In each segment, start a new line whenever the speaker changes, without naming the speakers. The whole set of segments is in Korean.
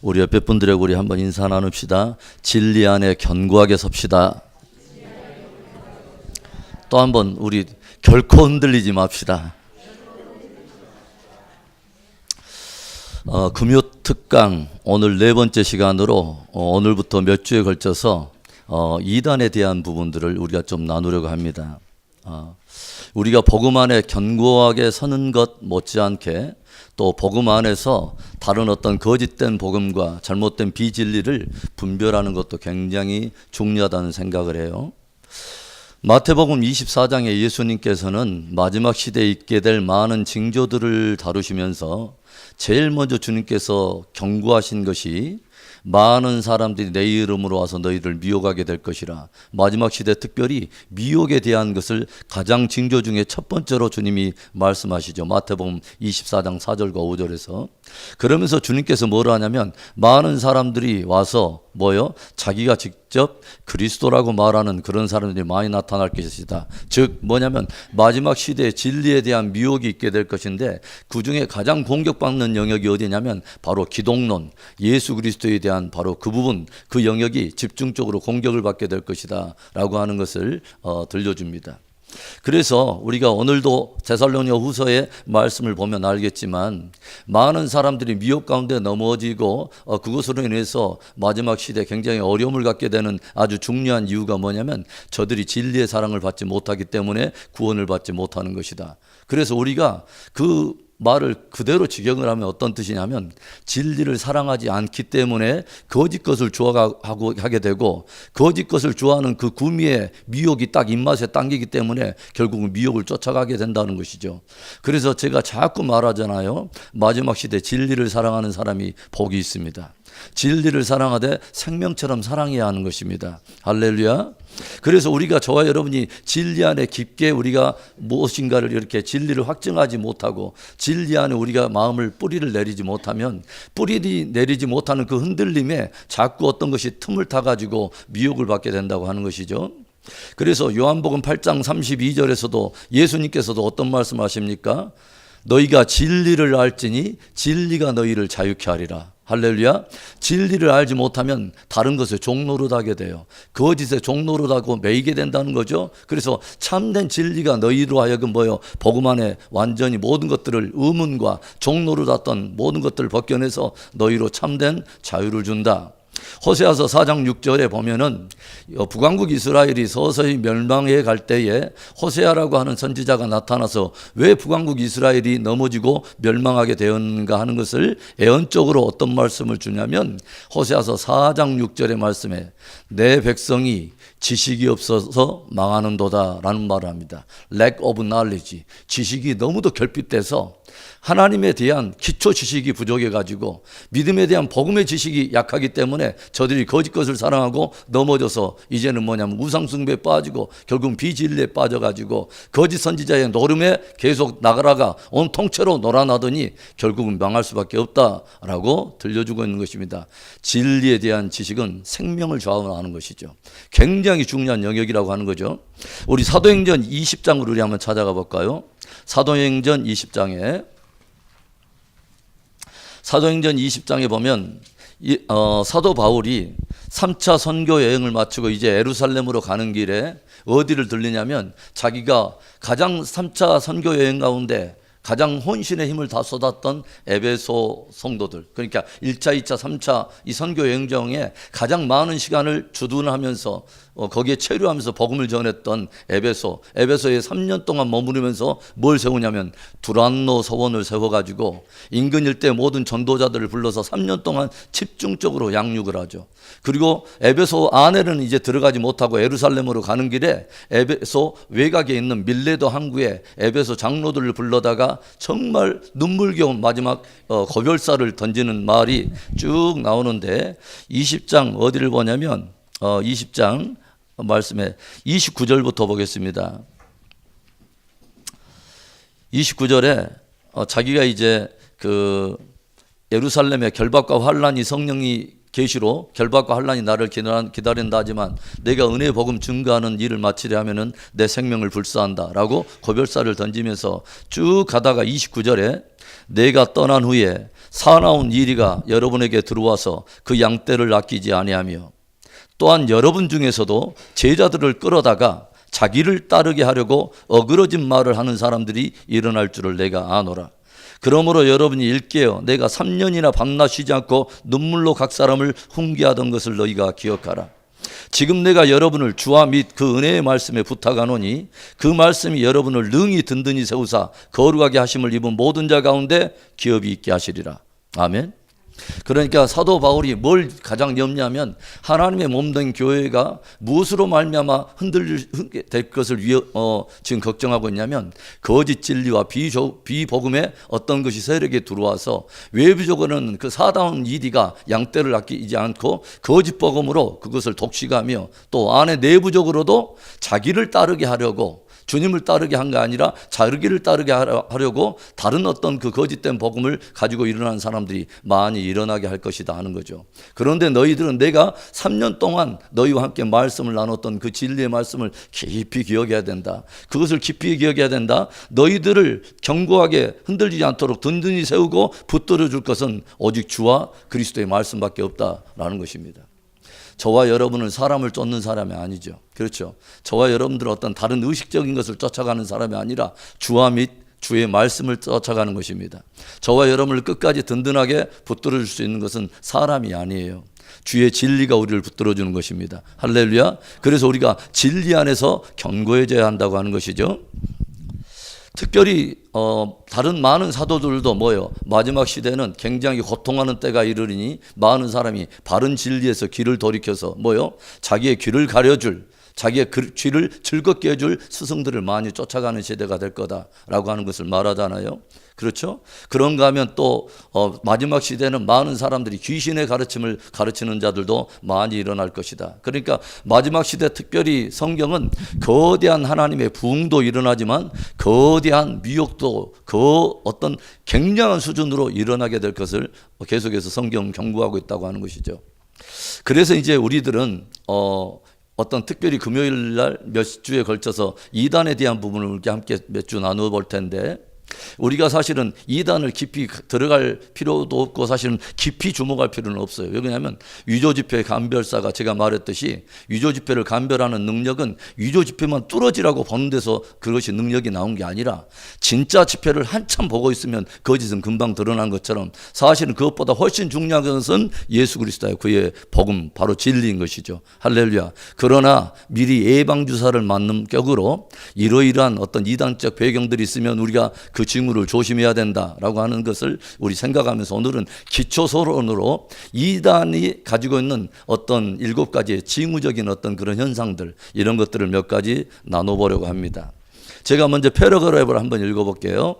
우리 옆에 분들에게 우리 한번 인사 나눕시다. 진리 안에 견고하게 섭시다. 또 한번 우리 결코 흔들리지 맙시다. 금요 특강 오늘 네 번째 시간으로 오늘부터 몇 주에 걸쳐서 이단에 대한 부분들을 우리가 좀 나누려고 합니다. 우리가 복음 안에 견고하게 서는 것 못지않게 또 복음 안에서 다른 어떤 거짓된 복음과 잘못된 비진리를 분별하는 것도 굉장히 중요하다는 생각을 해요. 마태복음 24장에 예수님께서는 마지막 시대에 있게 될 많은 징조들을 다루시면서 제일 먼저 주님께서 경고하신 것이 많은 사람들이 내 이름으로 와서 너희를 미혹하게 될 것이라. 마지막 시대 특별히 미혹에 대한 것을 가장 징조 중에 첫 번째로 주님이 말씀하시죠. 마태복음 24장 4절과 5절에서. 그러면서 주님께서 뭐라 하냐면 많은 사람들이 와서 자기가 직접 그리스도라고 말하는 그런 사람들이 많이 나타날 것이다. 즉 뭐냐면 마지막 시대에 진리에 대한 미혹이 있게 될 것인데 그 중에 가장 공격받는 영역이 어디냐면 바로 기독론, 예수 그리스도에 대한 바로 그 부분, 그 영역이 집중적으로 공격을 받게 될 것이다 라고 하는 것을 들려줍니다. 그래서 우리가 오늘도 데살로니가 후서의 말씀을 보면 알겠지만 많은 사람들이 미혹 가운데 넘어지고 그것으로 인해서 마지막 시대에 굉장히 어려움을 갖게 되는 아주 중요한 이유가 뭐냐면 저들이 진리의 사랑을 받지 못하기 때문에 구원을 받지 못하는 것이다. 그래서 우리가 그 말을 그대로 직역을 하면 어떤 뜻이냐면 진리를 사랑하지 않기 때문에 거짓 것을 좋아하고 하게 되고 거짓 것을 좋아하는 그 구미의 미혹이 딱 입맛에 당기기 때문에 결국은 미혹을 쫓아가게 된다는 것이죠. 그래서 제가 자꾸 말하잖아요. 마지막 시대 진리를 사랑하는 사람이 복이 있습니다. 진리를 사랑하되 생명처럼 사랑해야 하는 것입니다. 할렐루야. 그래서 우리가 저와 여러분이 진리 안에 깊게 우리가 무엇인가를 이렇게 진리를 확증하지 못하고 진리 안에 우리가 마음을 뿌리를 내리지 못하면 뿌리 내리지 못하는 그 흔들림에 자꾸 어떤 것이 틈을 타가지고 미혹을 받게 된다고 하는 것이죠. 그래서 요한복음 8장 32절에서도 예수님께서도 어떤 말씀 하십니까? 너희가 진리를 알지니 진리가 너희를 자유케 하리라. 할렐루야. 진리를 알지 못하면 다른 것에 종노릇하게 돼요. 거짓에 종노릇하고 매이게 된다는 거죠. 그래서 참된 진리가 너희로 하여금 복음 안에 완전히 모든 것들을 의문과 종노릇했던 모든 것들을 벗겨내서 너희로 참된 자유를 준다. 호세아서 4장 6절에 보면은 북왕국 이스라엘이 서서히 멸망해 갈 때에 호세아라고 하는 선지자가 나타나서 왜 북왕국 이스라엘이 넘어지고 멸망하게 되었는가 하는 것을 예언적으로 어떤 말씀을 주냐면 호세아서 4장 6절의 말씀에 내 백성이 지식이 없어서 망하는도다 라는 말을 합니다. Lack of knowledge. 지식이 너무도 결핍돼서 하나님에 대한 기초 지식이 부족해가지고 믿음에 대한 복음의 지식이 약하기 때문에 저들이 거짓 것을 사랑하고 넘어져서 이제는 뭐냐면 우상숭배에 빠지고 결국은 비진리에 빠져가지고 거짓 선지자의 노름에 계속 나가라가 온 통째로 놀아나더니 결국은 망할 수밖에 없다라고 들려주고 있는 것입니다. 진리에 대한 지식은 생명을 좌우하는 것이죠. 굉장히 중요한 영역이라고 하는 거죠. 우리 사도행전 20장으로 우리 한번 찾아가 볼까요? 사도행전 20장에 보면 사도 바울이 3차 선교 여행을 마치고 이제 예루살렘으로 가는 길에 어디를 들리냐면 자기가 가장 3차 선교 여행 가운데 가장 혼신의 힘을 다 쏟았던 에베소 성도들, 그러니까 1차, 2차, 3차 이 선교 여행 중에 가장 많은 시간을 주둔하면서 거기에 체류하면서 복음을 전했던 에베소에 3년 동안 머무르면서 뭘 세우냐면 두란노 서원을 세워가지고 인근 일대 모든 전도자들을 불러서 3년 동안 집중적으로 양육을 하죠. 그리고 에베소 안에는 이제 들어가지 못하고 예루살렘으로 가는 길에 에베소 외곽에 있는 밀레도 항구에 에베소 장로들을 불러다가 정말 눈물겨운 마지막 고별사를 던지는 말이 쭉 나오는데 20장 어디를 보냐면 20장 말씀에 29절부터 보겠습니다. 29절에 자기가 이제 그 예루살렘의 결박과 환란이 성령이 계시로 결박과 환란이 나를 기다린다 하지만 내가 은혜의 복음 증거하는 일을 마치려 하면은 내 생명을 불사한다라고 고별사를 던지면서 쭉 가다가 29절에 내가 떠난 후에 사나운 이리가 여러분에게 들어와서 그 양떼를 아끼지 아니하며 또한 여러분 중에서도 제자들을 끌어다가 자기를 따르게 하려고 어그러진 말을 하는 사람들이 일어날 줄을 내가 아노라. 그러므로 여러분이 일깨어 내가 3년이나 밤낮 쉬지 않고 눈물로 각 사람을 훈계하던 것을 너희가 기억하라. 지금 내가 여러분을 주와 및 그 은혜의 말씀에 부탁하노니 그 말씀이 여러분을 능히 든든히 세우사 거룩하게 하심을 입은 모든 자 가운데 기업이 있게 하시리라. 아멘. 그러니까 사도 바울이 뭘 가장 염려하면 하나님의 몸된 교회가 무엇으로 말미암아 흔들릴 것을 지금 걱정하고 있냐면 거짓 진리와 비복음의 어떤 것이 세력에 들어와서 외부적으로는 그 사다운 이디가 양떼를 아끼지 않고 거짓 복음으로 그것을 독식하며 또 안에 내부적으로도 자기를 따르게 하려고 주님을 따르게 한 게 아니라 자기를 따르게 하려고 다른 어떤 그 거짓된 복음을 가지고 일어난 사람들이 많이 일어나게 할 것이다 하는 거죠. 그런데 너희들은 내가 3년 동안 너희와 함께 말씀을 나눴던 그 진리의 말씀을 깊이 기억해야 된다. 그것을 깊이 기억해야 된다. 너희들을 견고하게 흔들리지 않도록 든든히 세우고 붙들어 줄 것은 오직 주와 그리스도의 말씀밖에 없다라는 것입니다. 저와 여러분은 사람을 쫓는 사람이 아니죠. 그렇죠. 저와 여러분들은 어떤 다른 의식적인 것을 쫓아가는 사람이 아니라 주와 및 주의 말씀을 쫓아가는 것입니다. 저와 여러분을 끝까지 든든하게 붙들어 줄 수 있는 것은 사람이 아니에요. 주의 진리가 우리를 붙들어 주는 것입니다. 할렐루야. 그래서 우리가 진리 안에서 견고해져야 한다고 하는 것이죠. 특별히 다른 많은 사도들도 뭐예요? 마지막 시대는 굉장히 고통하는 때가 이르리니 많은 사람이 바른 진리에서 귀를 돌이켜서 뭐예요? 자기의 귀를 가려줄, 자기의 귀를 즐겁게 해줄 스승들을 많이 쫓아가는 시대가 될 거다라고 하는 것을 말하잖아요. 그렇죠? 그런가 하면 또 마지막 시대는 많은 사람들이 귀신의 가르침을 가르치는 자들도 많이 일어날 것이다. 그러니까 마지막 시대 특별히 성경은 거대한 하나님의 부흥도 일어나지만 거대한 미혹도 그 어떤 굉장한 수준으로 일어나게 될 것을 계속해서 성경 경고하고 있다고 하는 것이죠. 그래서 이제 우리들은 어떤 특별히 금요일 날 몇 주에 걸쳐서 이단에 대한 부분을 우리 함께 몇 주 나누어 볼 텐데 우리가 사실은 이단을 깊이 들어갈 필요도 없고 사실은 깊이 주목할 필요는 없어요. 왜냐하면 위조지폐 감별사가 제가 말했듯이 위조지폐를 감별하는 능력은 위조지폐만 뚫어지라고 보는 데서 그것이 능력이 나온 게 아니라 진짜 지폐를 한참 보고 있으면 거짓은 금방 드러난 것처럼 사실은 그것보다 훨씬 중요한 것은 예수 그리스도의 그의 복음 바로 진리인 것이죠. 할렐루야. 그러나 미리 예방주사를 맞는 격으로 이러이러한 어떤 이단적 배경들이 있으면 우리가 그 징후를 조심해야 된다라고 하는 것을 우리 생각하면서 오늘은 기초서론으로 이단이 가지고 있는 어떤 7가지의 징후적인 어떤 그런 현상들 이런 것들을 몇 가지 나눠보려고 합니다. 제가 먼저 패러그래프를 한번 읽어볼게요.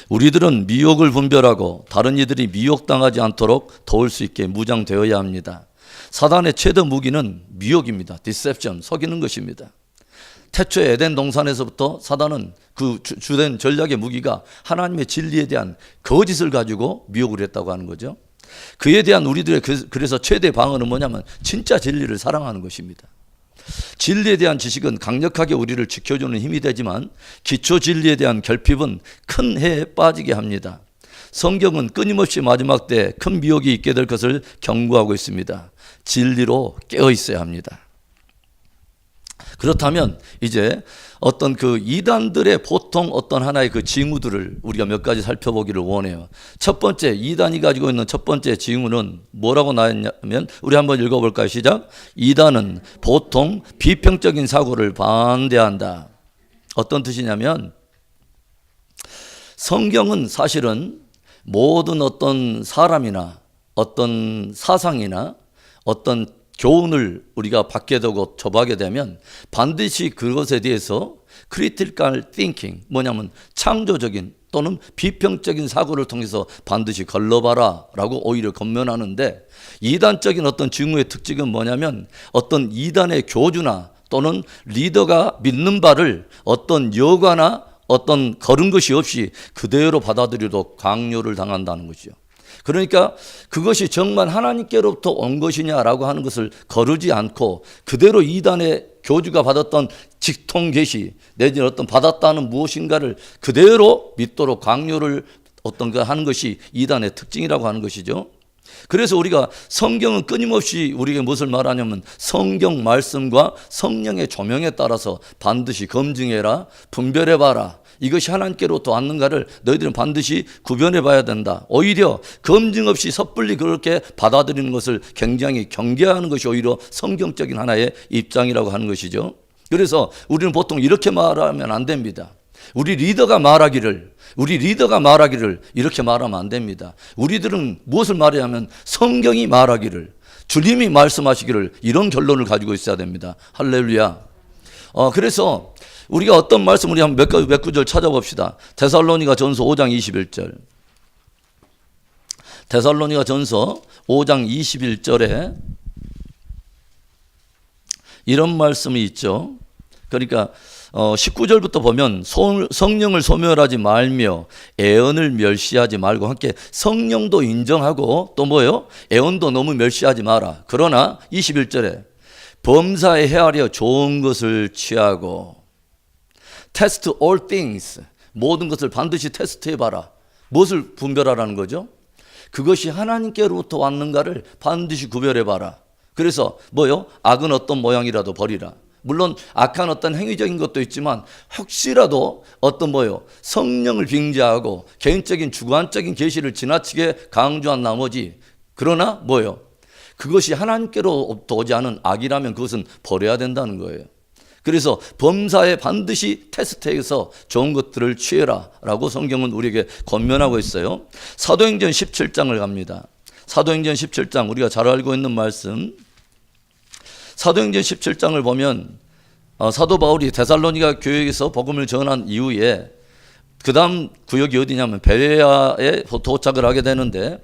우리들은 미혹을 분별하고 다른 이들이 미혹당하지 않도록 도울 수 있게 무장되어야 합니다. 사단의 최대 무기는 미혹입니다. 디셉션, 속이는 것입니다. 태초에 에덴 동산에서부터 사단은 그 주된 전략의 무기가 하나님의 진리에 대한 거짓을 가지고 미혹을 했다고 하는 거죠. 그에 대한 우리들의 그래서 최대 방어는 뭐냐면 진짜 진리를 사랑하는 것입니다. 진리에 대한 지식은 강력하게 우리를 지켜주는 힘이 되지만 기초 진리에 대한 결핍은 큰 해에 빠지게 합니다. 성경은 끊임없이 마지막 때 큰 미혹이 있게 될 것을 경고하고 있습니다. 진리로 깨어 있어야 합니다. 그렇다면 이제 어떤 그 이단들의 보통 어떤 하나의 그 징후들을 우리가 몇 가지 살펴보기를 원해요. 첫 번째, 이단이 가지고 있는 첫 번째 징후는 뭐라고 나왔냐면 우리 한번 읽어볼까요? 시작. 이단은 보통 비평적인 사고를 반대한다. 어떤 뜻이냐면 성경은 사실은 모든 어떤 사람이나 어떤 사상이나 어떤 교훈을 우리가 받게 되고 접하게 되면 반드시 그것에 대해서 critical thinking, 뭐냐면 창조적인 또는 비평적인 사고를 통해서 반드시 걸러봐라 라고 오히려 권면하는데 이단적인 어떤 징후의 특징은 뭐냐면 어떤 이단의 교주나 또는 리더가 믿는 바를 어떤 여과나 어떤 거른 것이 없이 그대로 받아들이도록 강요를 당한다는 것이죠. 그러니까 그것이 정말 하나님께로부터 온 것이냐라고 하는 것을 거르지 않고 그대로 이단의 교주가 받았던 직통 계시 내지는 어떤 받았다는 무엇인가를 그대로 믿도록 강요를 어떤 거 하는 것이 이단의 특징이라고 하는 것이죠. 그래서 우리가 성경은 끊임없이 우리에게 무엇을 말하냐면 성경 말씀과 성령의 조명에 따라서 반드시 검증해라, 분별해봐라. 이것이 하나님께로부터 왔는가를 너희들은 반드시 구별해봐야 된다. 오히려 검증 없이 섣불리 그렇게 받아들이는 것을 굉장히 경계하는 것이 오히려 성경적인 하나의 입장이라고 하는 것이죠. 그래서 우리는 보통 이렇게 말하면 안 됩니다. 우리 리더가 말하기를 이렇게 말하면 안 됩니다. 우리들은 무엇을 말해야 하면 성경이 말하기를, 주님이 말씀하시기를, 이런 결론을 가지고 있어야 됩니다. 할렐루야. 그래서 우리가 어떤 말씀, 우리 한번 몇 구절 찾아봅시다. 데살로니가 전서 5장 21절. 데살로니가 전서 5장 21절에 이런 말씀이 있죠. 그러니까 19절부터 보면 성령을 소멸하지 말며 애언을 멸시하지 말고 함께 성령도 인정하고 또 뭐예요? 애언도 너무 멸시하지 마라. 그러나 21절에 범사에 헤아려 좋은 것을 취하고 test all things, 모든 것을 반드시 테스트해봐라. 무엇을 분별하라는 거죠? 그것이 하나님께로부터 왔는가를 반드시 구별해봐라. 그래서 뭐요? 악은 어떤 모양이라도 버리라. 물론 악한 어떤 행위적인 것도 있지만 혹시라도 어떤 성령을 빙자하고 개인적인 주관적인 계시를 지나치게 강조한 나머지, 그러나 그것이 하나님께로부터 오지 않은 악이라면 그것은 버려야 된다는 거예요. 그래서 범사에 반드시 테스트해서 좋은 것들을 취해라 라고 성경은 우리에게 권면하고 있어요. 사도행전 17장을 갑니다. 사도행전 17장, 우리가 잘 알고 있는 말씀. 사도행전 17장을 보면 사도 바울이 데살로니가 교회에서 복음을 전한 이후에 그 다음 구역이 어디냐면 베레아에 도착을 하게 되는데,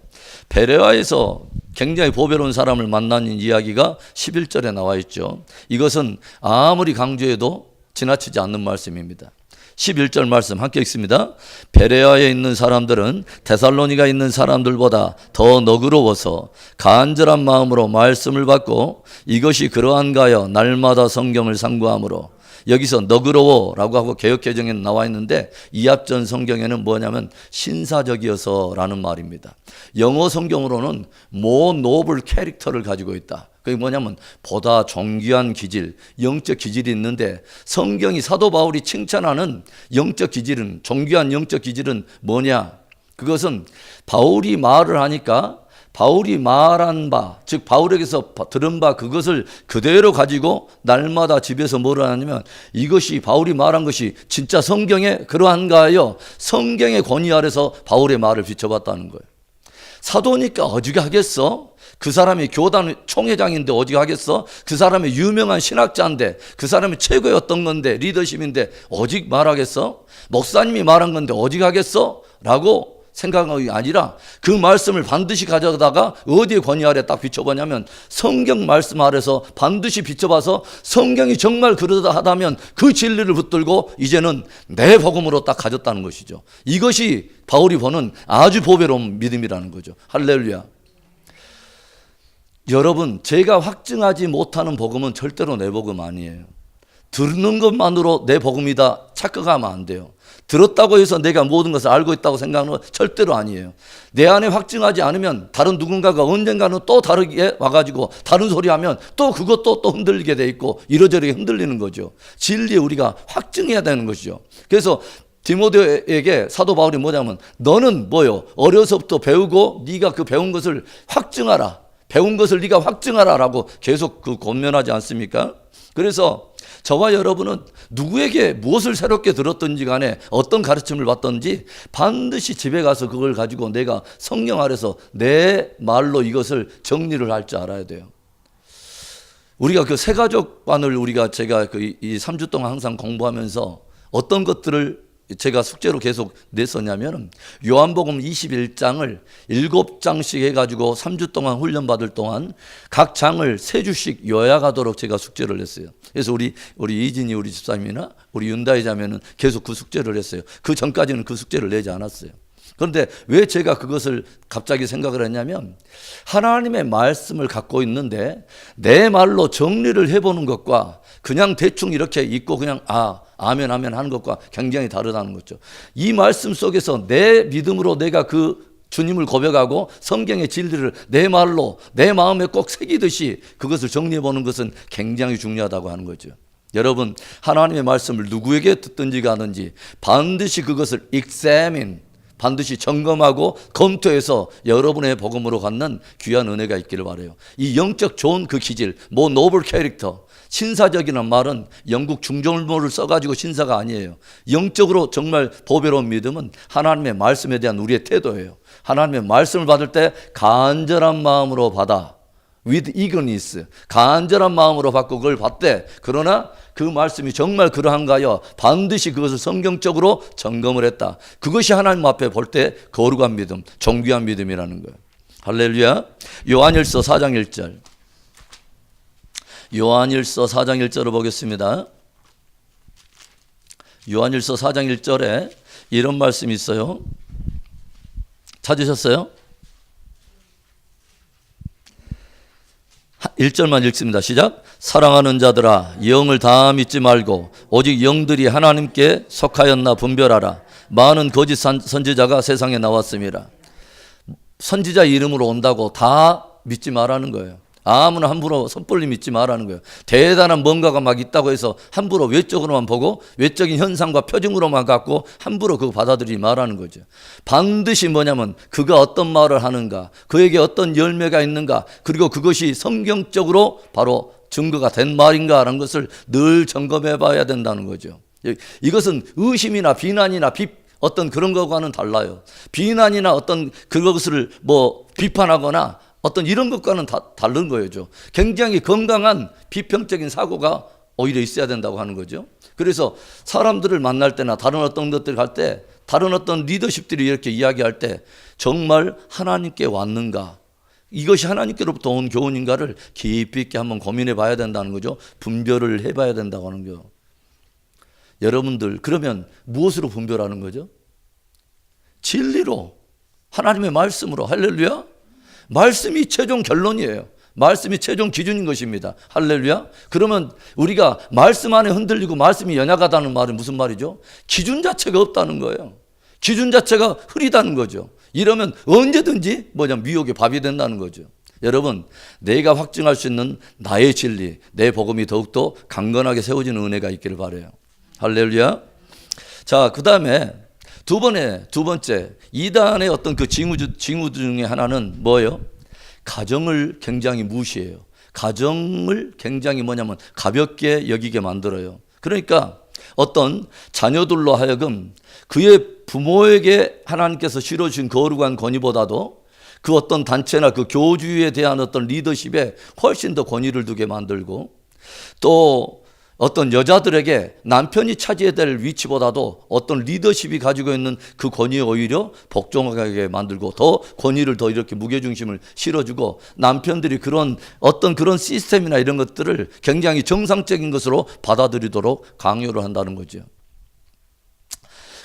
베레아에서 굉장히 보배로운 사람을 만나는 이야기가 11절에 나와 있죠. 이것은 아무리 강조해도 지나치지 않는 말씀입니다. 11절 말씀 함께 읽습니다. 베레아에 있는 사람들은 데살로니가 있는 사람들보다 더 너그러워서 간절한 마음으로 말씀을 받고 이것이 그러한가 하여 날마다 성경을 상고하므로, 여기서 너그러워라고 하고 개역개정에는 나와 있는데 이합전 성경에는 뭐냐면 신사적이어서 라는 말입니다. 영어 성경으로는 more noble 캐릭터를 가지고 있다. 그게 뭐냐면 보다 존귀한 기질, 영적 기질이 있는데, 성경이 사도 바울이 칭찬하는 영적 기질은, 존귀한 영적 기질은 뭐냐? 그것은 바울이 말을 하니까 바울이 말한 바, 즉 바울에게서 들은 바 그것을 그대로 가지고 날마다 집에서 뭘 하냐면 이것이 바울이 말한 것이 진짜 성경에 그러한가 하여 성경의 권위 아래서 바울의 말을 비춰봤다는 거예요. 사도니까 어지게 하겠어? 그 사람이 교단 총회장인데 어지게 하겠어? 그 사람이 유명한 신학자인데, 그 사람이 최고의 어떤 건데 리더십인데 어지게 말하겠어? 목사님이 말한 건데 어지게 하겠어? 라고 생각이 아니라 그 말씀을 반드시 가져다가 어디에 권위 아래 딱 비춰보냐면 성경 말씀 아래서 반드시 비춰봐서 성경이 정말 그러하다면 그 진리를 붙들고 이제는 내 복음으로 딱 가졌다는 것이죠. 이것이 바울이 보는 아주 보배로운 믿음이라는 거죠. 할렐루야. 여러분, 제가 확증하지 못하는 복음은 절대로 내 복음 아니에요. 듣는 것만으로 내 복음이다 착각하면 안 돼요. 들었다고 해서 내가 모든 것을 알고 있다고 생각하는 건 절대로 아니에요. 내 안에 확증하지 않으면 다른 누군가가 언젠가는 또 다르게 와가지고 다른 소리 하면 또 그것도 또 흔들리게 돼 있고 이러저러 흔들리는 거죠. 진리에 우리가 확증해야 되는 것이죠. 그래서 디모데에게 사도 바울이 뭐냐면 너는 어려서부터 배우고 네가 그 배운 것을 확증하라. 배운 것을 네가 확증하라 라고 계속 권면하지 않습니까? 그래서 저와 여러분은 누구에게 무엇을 새롭게 들었든지 간에 어떤 가르침을 받든지 반드시 집에 가서 그걸 가지고 내가 성경 아래서 내 말로 이것을 정리를 할 줄 알아야 돼요. 우리가 그 새가족반을 제가 이 3주 동안 항상 공부하면서 어떤 것들을 제가 숙제로 계속 냈었냐면 요한복음 21장을 7장씩 해가지고 3주 동안 훈련받을 동안 각 장을 3주씩 요약하도록 제가 숙제를 냈어요. 그래서 우리 이진이 우리 집사님이나 우리 윤다희 자매는 계속 그 숙제를 했어요. 그 전까지는 그 숙제를 내지 않았어요. 그런데 왜 제가 그것을 갑자기 생각을 했냐면 하나님의 말씀을 갖고 있는데 내 말로 정리를 해보는 것과 그냥 대충 이렇게 읽고 그냥 아멘 아멘 하는 것과 굉장히 다르다는 거죠. 이 말씀 속에서 내 믿음으로 내가 그 주님을 고백하고 성경의 진리를 내 말로 내 마음에 꼭 새기듯이 그것을 정리해 보는 것은 굉장히 중요하다고 하는 거죠. 여러분, 하나님의 말씀을 누구에게 듣든지 가든지 반드시 그것을 examine, 반드시 점검하고 검토해서 여러분의 복음으로 갖는 귀한 은혜가 있기를 바라요. 이 영적 좋은 그 기질, 뭐 노블 캐릭터, 신사적이라는 말은 영국 중절모를 써가지고 신사가 아니에요. 영적으로 정말 보배로운 믿음은 하나님의 말씀에 대한 우리의 태도예요. 하나님의 말씀을 받을 때 간절한 마음으로 받아. with eagerness, 간절한 마음으로 받고 그걸 받되, 그러나 그 말씀이 정말 그러한가요? 반드시 그것을 성경적으로 점검을 했다. 그것이 하나님 앞에 볼 때 거룩한 믿음, 존귀한 믿음이라는 거예요. 할렐루야. 요한일서 4장 1절. 요한일서 4장 1절을 보겠습니다. 요한일서 4장 1절에 이런 말씀이 있어요. 찾으셨어요? 1절만 읽습니다. 시작. 사랑하는 자들아, 영을 다 믿지 말고 오직 영들이 하나님께 속하였나 분별하라. 많은 거짓 선지자가 세상에 나왔습니다. 선지자 이름으로 온다고 다 믿지 말라는 거예요. 아무나 함부로 섣불리 믿지 말라는 거예요. 대단한 뭔가가 막 있다고 해서 함부로 외적으로만 보고 외적인 현상과 표징으로만 갖고 함부로 그거 받아들이지 말라는 거죠. 반드시 뭐냐면 그가 어떤 말을 하는가, 그에게 어떤 열매가 있는가, 그리고 그것이 성경적으로 바로 증거가 된 말인가라는 것을 늘 점검해 봐야 된다는 거죠. 이것은 의심이나 비난이나 어떤 그런 것과는 달라요. 비난이나 어떤 그것을 뭐 비판하거나 어떤 이런 것과는 다른 거예요. 굉장히 건강한 비평적인 사고가 오히려 있어야 된다고 하는 거죠. 그래서 사람들을 만날 때나 다른 어떤 것들 갈 때, 다른 어떤 리더십들이 이렇게 이야기할 때 정말 하나님께 왔는가, 이것이 하나님께로부터 온 교훈인가를 깊이 있게 한번 고민해 봐야 된다는 거죠. 분별을 해 봐야 된다고 하는 거예요. 여러분들, 그러면 무엇으로 분별하는 거죠? 진리로, 하나님의 말씀으로. 할렐루야. 말씀이 최종 결론이에요. 말씀이 최종 기준인 것입니다. 할렐루야. 그러면 우리가 말씀 안에 흔들리고 말씀이 연약하다는 말은 무슨 말이죠? 기준 자체가 없다는 거예요. 기준 자체가 흐리다는 거죠. 이러면 언제든지 미혹의 밥이 된다는 거죠. 여러분, 내가 확증할 수 있는 나의 진리, 내 복음이 더욱더 강건하게 세워지는 은혜가 있기를 바라요. 할렐루야. 자, 그 다음에 두 번째, 이단의 어떤 그 징후 중에 하나는 뭐예요? 가정을 굉장히 무시해요. 가정을 굉장히 가볍게 여기게 만들어요. 그러니까 어떤 자녀들로 하여금 그의 부모에게 하나님께서 실어주신 거룩한 권위보다도 그 어떤 단체나 그 교주에 대한 어떤 리더십에 훨씬 더 권위를 두게 만들고, 또 어떤 여자들에게 남편이 차지해야 될 위치보다도 어떤 리더십이 가지고 있는 그 권위에 오히려 복종하게 만들고 더 권위를 더 이렇게 무게중심을 실어주고, 남편들이 그런 어떤 그런 시스템이나 이런 것들을 굉장히 정상적인 것으로 받아들이도록 강요를 한다는 거죠.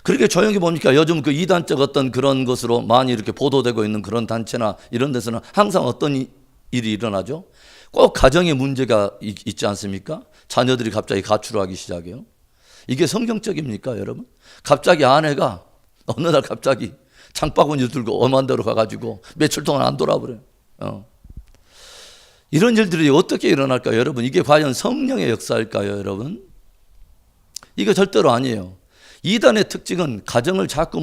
그렇게 조용히 보니까 요즘 그 이단적 어떤 그런 것으로 많이 이렇게 보도되고 있는 그런 단체나 이런 데서는 항상 어떤 일이 일어나죠? 꼭 가정에 문제가 있지 않습니까? 자녀들이 갑자기 가출을 하기 시작해요. 이게 성경적입니까, 여러분? 갑자기 아내가 어느 날 갑자기 장바구니 들고 엄한 데로 가가지고 며칠 동안 안 돌아버려요. 이런 일들이 어떻게 일어날까요, 여러분? 이게 과연 성령의 역사일까요, 여러분? 이거 절대로 아니에요. 이단의 특징은 가정을 자꾸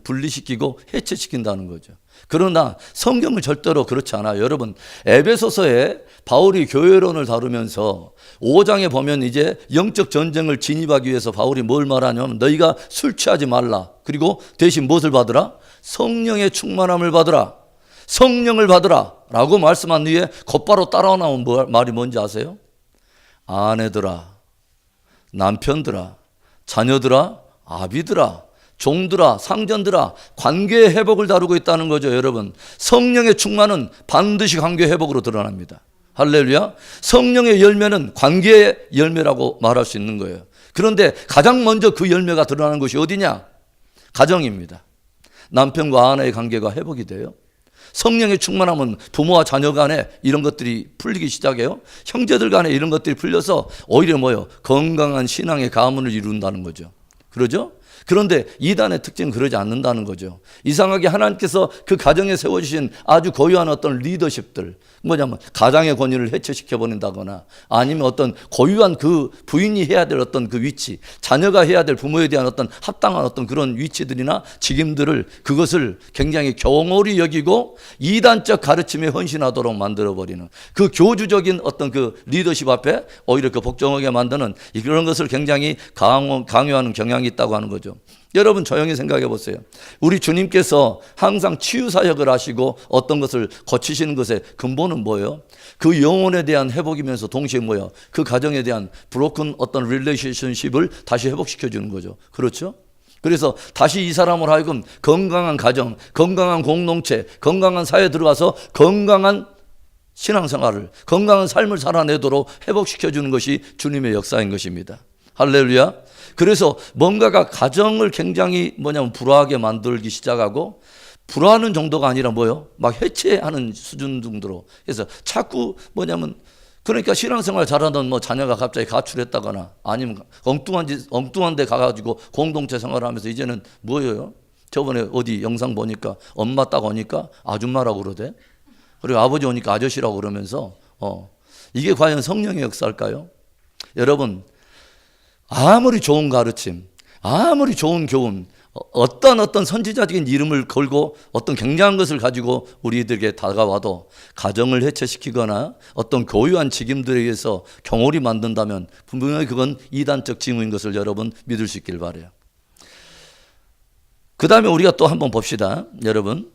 분리시키고 해체시킨다는 거죠. 그러나 성경은 절대로 그렇지 않아요. 여러분, 에베소서에 바울이 교회론을 다루면서 5장에 보면 이제 영적 전쟁을 진입하기 위해서 바울이 뭘 말하냐면, 너희가 술 취하지 말라. 그리고 대신 무엇을 받으라? 성령의 충만함을 받으라. 성령을 받으라 라고 말씀한 뒤에 곧바로 따라 나온 말이 뭔지 아세요? 아내들아, 남편들아, 자녀들아, 아비들아, 종들아, 상전들아, 관계의 회복을 다루고 있다는 거죠. 여러분, 성령의 충만은 반드시 관계 회복으로 드러납니다. 할렐루야. 성령의 열매는 관계의 열매라고 말할 수 있는 거예요. 그런데 가장 먼저 그 열매가 드러나는 것이 어디냐? 가정입니다. 남편과 아내의 관계가 회복이 돼요. 성령의 충만하면 부모와 자녀 간에 이런 것들이 풀리기 시작해요. 형제들 간에 이런 것들이 풀려서 오히려 뭐요? 건강한 신앙의 가문을 이룬다는 거죠. 그러죠? 그런데 이단의 특징은 그러지 않는다는 거죠. 이상하게 하나님께서 그 가정에 세워주신 아주 고유한 어떤 리더십들, 뭐냐면 가장의 권위를 해체시켜버린다거나 아니면 어떤 고유한 그 부인이 해야 될 어떤 그 위치, 자녀가 해야 될 부모에 대한 어떤 합당한 어떤 그런 위치들이나 직임들을 그것을 굉장히 경홀히 여기고 이단적 가르침에 헌신하도록 만들어버리는 그 교주적인 어떤 그 리더십 앞에 오히려 그 복종하게 만드는 이런 것을 굉장히 강요하는 경향이 있다고 하는 거죠. 여러분 조용히 생각해 보세요. 우리 주님께서 항상 치유 사역을 하시고 어떤 것을 고치시는 것의 근본은 뭐예요? 그 영혼에 대한 회복이면서 동시에 뭐예요? 그 가정에 대한 브로큰 어떤 릴레이션십을 다시 회복시켜 주는 거죠. 그렇죠? 그래서 다시 이 사람을 하여금 건강한 가정, 건강한 공동체, 건강한 사회에 들어가서 건강한 신앙생활을, 건강한 삶을 살아내도록 회복시켜 주는 것이 주님의 역사인 것입니다. 할렐루야. 그래서 뭔가가 가정을 굉장히 불화하게 만들기 시작하고, 불화하는 정도가 아니라 뭐요? 막 해체하는 수준 정도로. 그래서 자꾸 그러니까 신앙생활 잘하던 자녀가 갑자기 가출했다거나 아니면 엉뚱한 데 가가지고 공동체 생활을 하면서 이제는 뭐예요? 저번에 어디 영상 보니까 엄마 딱 오니까 아줌마라고 그러대. 그리고 아버지 오니까 아저씨라고 그러면서 이게 과연 성령의 역사일까요? 여러분, 아무리 좋은 가르침, 아무리 좋은 교훈, 어떤 선지자적인 이름을 걸고 어떤 굉장한 것을 가지고 우리들에게 다가와도 가정을 해체시키거나 어떤 고유한 직임들에 의해서 경홀히 만든다면 분명히 그건 이단적 징후인 것을 여러분 믿을 수 있길 바라요. 그 다음에 우리가 또 한번 봅시다. 여러분,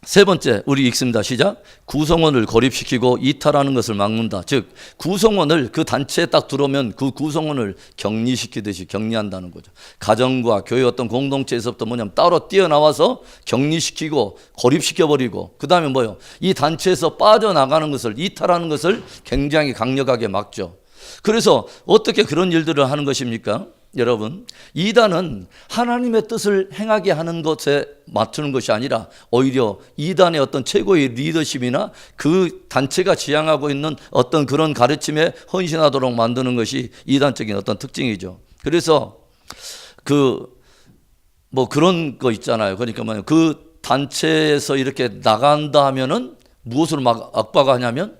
세 번째 우리 읽습니다. 시작. 구성원을 고립시키고 이탈하는 것을 막는다. 즉 구성원을 그 단체에 딱 들어오면 그 구성원을 격리시키듯이 격리한다는 거죠. 가정과 교회 어떤 공동체에서부터 따로 뛰어나와서 격리시키고 고립시켜버리고, 그 다음에 이 단체에서 빠져나가는 것을, 이탈하는 것을 굉장히 강력하게 막죠. 그래서 어떻게 그런 일들을 하는 것입니까? 여러분, 이단은 하나님의 뜻을 행하게 하는 것에 맞추는 것이 아니라 오히려 이단의 어떤 최고의 리더십이나 그 단체가 지향하고 있는 어떤 그런 가르침에 헌신하도록 만드는 것이 이단적인 어떤 특징이죠. 그래서 그런 거 있잖아요. 그러니까 그 단체에서 이렇게 나간다 하면은 무엇으로 막 압박하냐면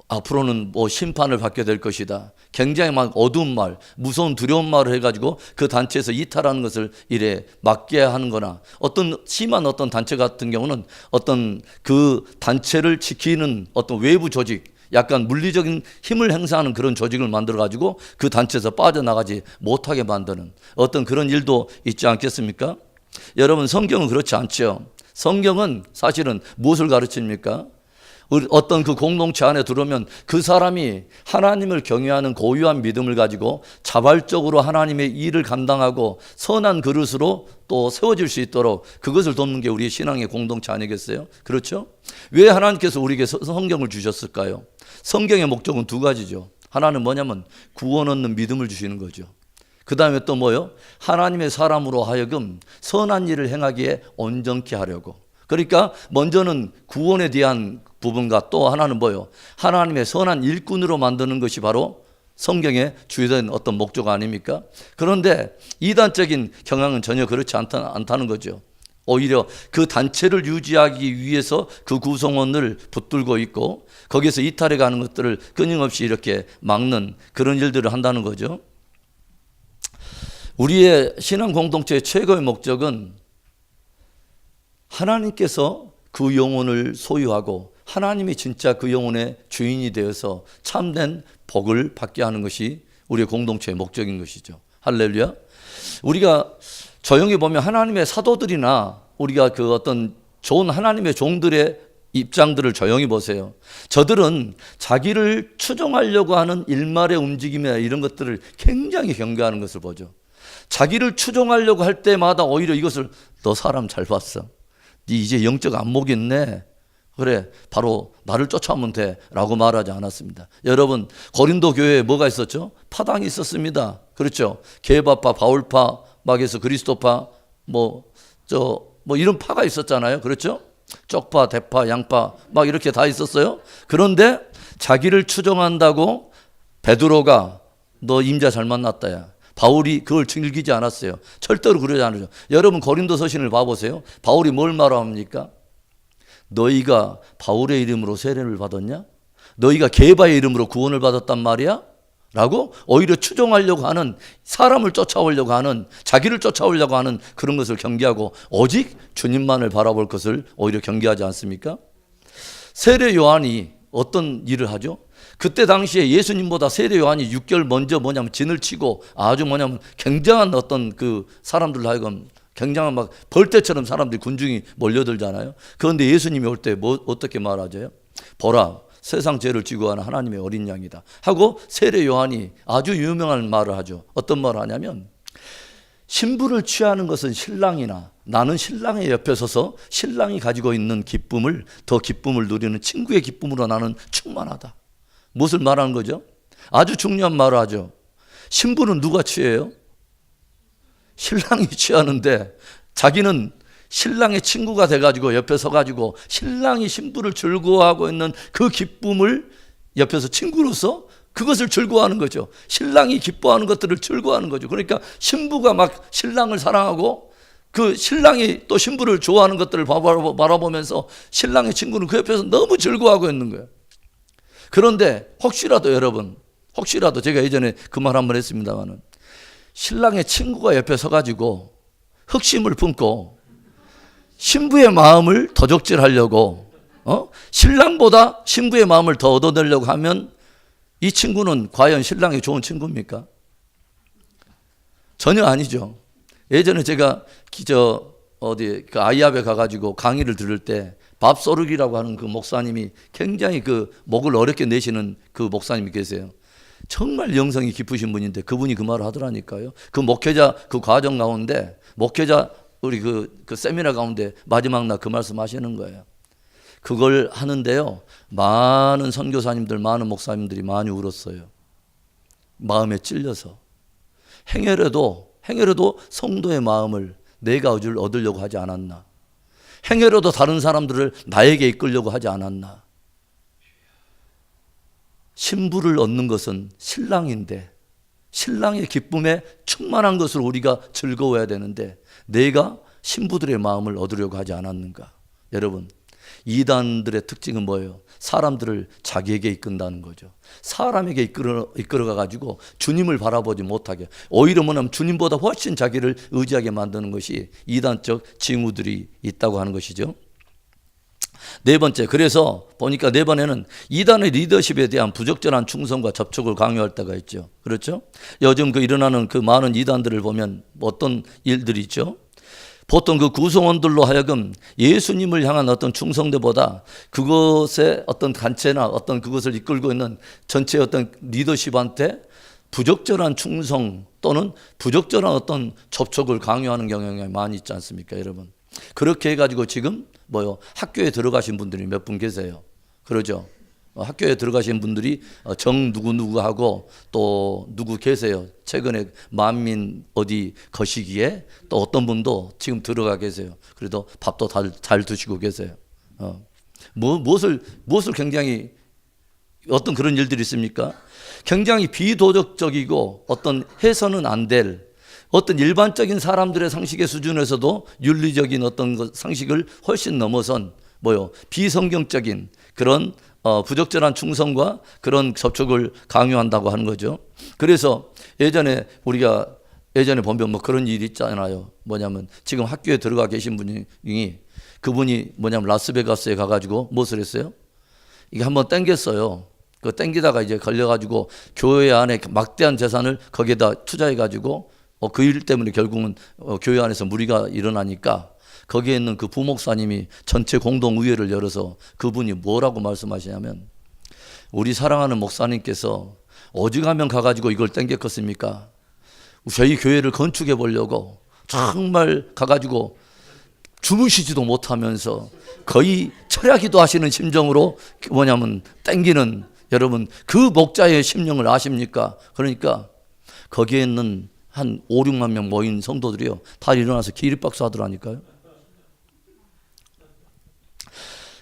앞으로는 심판을 받게 될 것이다. 굉장히 막 어두운 말, 무서운 두려운 말을 해가지고 그 단체에서 이탈하는 것을 이래 막게 하는 거나, 어떤 심한 어떤 단체 같은 경우는 어떤 그 단체를 지키는 어떤 외부 조직, 약간 물리적인 힘을 행사하는 그런 조직을 만들어가지고 그 단체에서 빠져나가지 못하게 만드는 어떤 그런 일도 있지 않겠습니까? 여러분, 성경은 그렇지 않죠. 성경은 사실은 무엇을 가르칩니까? 어떤 그 공동체 안에 들어오면 그 사람이 하나님을 경외하는 고유한 믿음을 가지고 자발적으로 하나님의 일을 감당하고 선한 그릇으로 또 세워질 수 있도록 그것을 돕는 게 우리의 신앙의 공동체 아니겠어요? 그렇죠? 왜 하나님께서 우리에게 성경을 주셨을까요? 성경의 목적은 두 가지죠. 하나는 뭐냐면 구원 얻는 믿음을 주시는 거죠. 그 다음에 또 하나님의 사람으로 하여금 선한 일을 행하기에 온전케 하려고. 그러니까 먼저는 구원에 대한 부분과 또 하나는 하나님의 선한 일꾼으로 만드는 것이 바로 성경의 주된 어떤 목적 아닙니까? 그런데 이단적인 경향은 전혀 그렇지 않다는 거죠. 오히려 그 단체를 유지하기 위해서 그 구성원을 붙들고 있고 거기에서 이탈해 가는 것들을 끊임없이 이렇게 막는 그런 일들을 한다는 거죠. 우리의 신앙 공동체의 최고의 목적은 하나님께서 그 영혼을 소유하고 하나님이 진짜 그 영혼의 주인이 되어서 참된 복을 받게 하는 것이 우리의 공동체의 목적인 것이죠. 할렐루야. 우리가 조용히 보면 하나님의 사도들이나 우리가 그 어떤 좋은 하나님의 종들의 입장들을 조용히 보세요. 저들은 자기를 추종하려고 하는 일말의 움직임이나 이런 것들을 굉장히 경계하는 것을 보죠. 자기를 추종하려고 할 때마다 오히려 이것을 너 사람 잘 봤어. 네 이제 영적 안목이 있네. 그래, 바로 나를 쫓아오면 돼 라고 말하지 않았습니다. 여러분, 고린도 교회에 뭐가 있었죠? 파당이 있었습니다. 그렇죠? 게바파, 바울파, 막에서 그리스도파, 뭐 이런 파가 있었잖아요. 그렇죠? 쪽파, 대파, 양파 막 이렇게 다 있었어요. 그런데 자기를 추종한다고 베드로가 너 임자 잘 만났다 야. 바울이 그걸 즐기지 않았어요. 절대로 그러지 않으죠. 여러분 고린도 서신을 봐보세요. 바울이 뭘 말합니까? 너희가 바울의 이름으로 세례를 받았냐? 너희가 게바의 이름으로 구원을 받았단 말이야? 라고 오히려 추종하려고 하는, 사람을 쫓아오려고 하는, 자기를 쫓아오려고 하는 그런 것을 경계하고 오직 주님만을 바라볼 것을 오히려 경계하지 않습니까? 세례 요한이 어떤 일을 하죠? 그때 당시에 예수님보다 세례 요한이 6개월 먼저 진을 치고 아주 굉장한 어떤 그 사람들로 하여금 굉장한 막 벌떼처럼 사람들이 군중이 몰려들잖아요. 그런데 예수님이 올 때 어떻게 말하죠? 보라, 세상 죄를 지고 가는 하나님의 어린 양이다 하고 세례 요한이 아주 유명한 말을 하죠. 어떤 말을 하냐면, 신부를 취하는 것은 신랑이나 나는 신랑의 옆에 서서 신랑이 가지고 있는 기쁨을, 더 기쁨을 누리는 친구의 기쁨으로 나는 충만하다. 무엇을 말하는 거죠? 아주 중요한 말을 하죠. 신부는 누가 취해요? 신랑이 취하는데 자기는 신랑의 친구가 돼가지고 옆에 서가지고 신랑이 신부를 즐거워하고 있는 그 기쁨을 옆에서 친구로서 그것을 즐거워하는 거죠. 신랑이 기뻐하는 것들을 즐거워하는 거죠. 그러니까 신부가 막 신랑을 사랑하고 그 신랑이 또 신부를 좋아하는 것들을 바라보면서 신랑의 친구는 그 옆에서 너무 즐거워하고 있는 거예요. 그런데 혹시라도 여러분, 혹시라도 제가 예전에 그 말 한번 했습니다만은, 신랑의 친구가 옆에 서가지고 흑심을 품고 신부의 마음을 도적질하려고 신랑보다 신부의 마음을 더 얻어내려고 하면 이 친구는 과연 신랑이 좋은 친구입니까? 전혀 아니죠. 예전에 제가 그 아이압에 가가지고 강의를 들을 때 밥소르기라고 하는 그 목사님이 굉장히 그 목을 어렵게 내시는 그 목사님이 계세요. 정말 영성이 깊으신 분인데 그분이 그 말을 하더라니까요. 그 목회자 그 과정 가운데, 목회자 우리 그 세미나 가운데 마지막 날 그 말씀 하시는 거예요. 그걸 하는데요, 많은 선교사님들, 많은 목사님들이 많이 울었어요. 마음에 찔려서. 행여라도 성도의 마음을 내가 얻으려고 하지 않았나? 행여라도 다른 사람들을 나에게 이끌려고 하지 않았나? 신부를 얻는 것은 신랑인데 신랑의 기쁨에 충만한 것으로 우리가 즐거워야 되는데 내가 신부들의 마음을 얻으려고 하지 않았는가? 여러분, 이단들의 특징은 뭐예요? 사람들을 자기에게 이끈다는 거죠. 사람에게 이끌어가 가지고 주님을 바라보지 못하게, 오히려 주님보다 훨씬 자기를 의지하게 만드는 것이 이단적 징후들이 있다고 하는 것이죠. 네 번째, 그래서 보니까 네 번에는 이단의 리더십에 대한 부적절한 충성과 접촉을 강요할 때가 있죠. 그렇죠? 요즘 일어나는 그 많은 이단들을 보면 어떤 일들이 있죠? 보통 그 구성원들로 하여금 예수님을 향한 어떤 충성대보다 그것의 어떤 단체나 어떤 그것을 이끌고 있는 전체 어떤 리더십한테 부적절한 충성 또는 부적절한 어떤 접촉을 강요하는 경향이 많이 있지 않습니까, 여러분? 그렇게 해가지고 지금 학교에 들어가신 분들이 몇 분 계세요. 그러죠? 학교에 들어가신 분들이 정 누구하고 또 누구 계세요. 최근에 만민 어디 거시기에 또 어떤 분도 지금 들어가 계세요. 그래도 밥도 잘 드시고 계세요. 무엇을 굉장히 어떤 그런 일들이 있습니까? 굉장히 비도덕적이고 어떤 해서는 안 될 어떤 일반적인 사람들의 상식의 수준에서도 윤리적인 어떤 상식을 훨씬 넘어선 비성경적인 그런 부적절한 충성과 그런 접촉을 강요한다고 하는 거죠. 그래서 우리가 예전에 보면 그런 일이 있잖아요. 지금 학교에 들어가 계신 그분이 라스베가스에 가가지고 무엇을 했어요? 이게 한번 땡겼어요. 그 땡기다가 이제 걸려가지고 교회 안에 막대한 재산을 거기에다 투자해가지고 그 일 때문에 결국은 교회 안에서 무리가 일어나니까 거기에 있는 그 부목사님이 전체 공동의회를 열어서 그분이 뭐라고 말씀하시냐면, 우리 사랑하는 목사님께서 오죽하면 가가지고 이걸 땡겼겠습니까? 저희 교회를 건축해 보려고 정말 가가지고 주무시지도 못하면서 거의 철야기도 하시는 심정으로 땡기는, 여러분 그 목자의 심령을 아십니까? 그러니까 거기에 있는 한 5, 6만 명 모인 성도들이요 다 일어나서 기립박수 하더라니까요.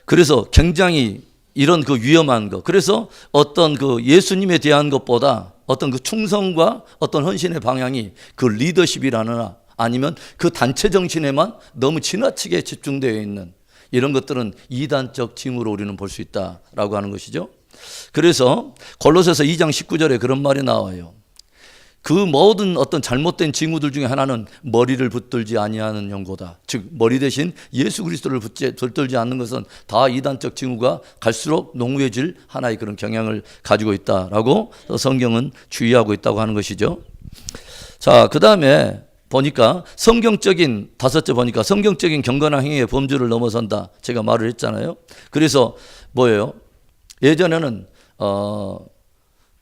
그래서 굉장히 이런 그 위험한 것. 그래서 어떤 그 예수님에 대한 것보다 어떤 그 충성과 어떤 헌신의 방향이 그 리더십이라나 아니면 그 단체 정신에만 너무 지나치게 집중되어 있는 이런 것들은 이단적 징후로 우리는 볼 수 있다라고 하는 것이죠. 그래서 골로새서 2장 19절에 그런 말이 나와요. 그 모든 어떤 잘못된 징후들 중에 하나는 머리를 붙들지 아니하는 연고다. 즉 머리 대신 예수 그리스도를 붙들지 않는 것은 다 이단적 징후가 갈수록 농후해질 하나의 그런 경향을 가지고 있다라고 성경은 주의하고 있다고 하는 것이죠. 자, 그다음에 보니까 다섯째 보니까 성경적인 경건한 행위의 범주를 넘어선다. 제가 말을 했잖아요. 그래서 뭐예요? 예전에는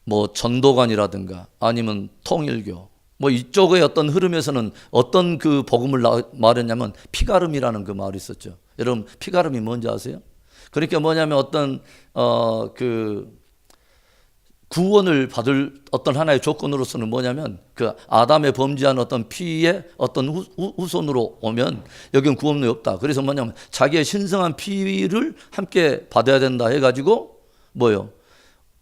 뭐 전도관이라든가 아니면 통일교 뭐 이쪽의 어떤 흐름에서는 어떤 그 복음을 말했냐면 피가름이라는 그 말이 있었죠. 여러분 피가름이 뭔지 아세요? 그러니까 뭐냐면 어떤 그 구원을 받을 어떤 하나의 조건으로서는 뭐냐면 그 아담의 범죄한 어떤 피의 어떤 후손으로 오면 여기는 구원이 없다. 그래서 뭐냐면 자기의 신성한 피를 함께 받아야 된다 해가지고 뭐요?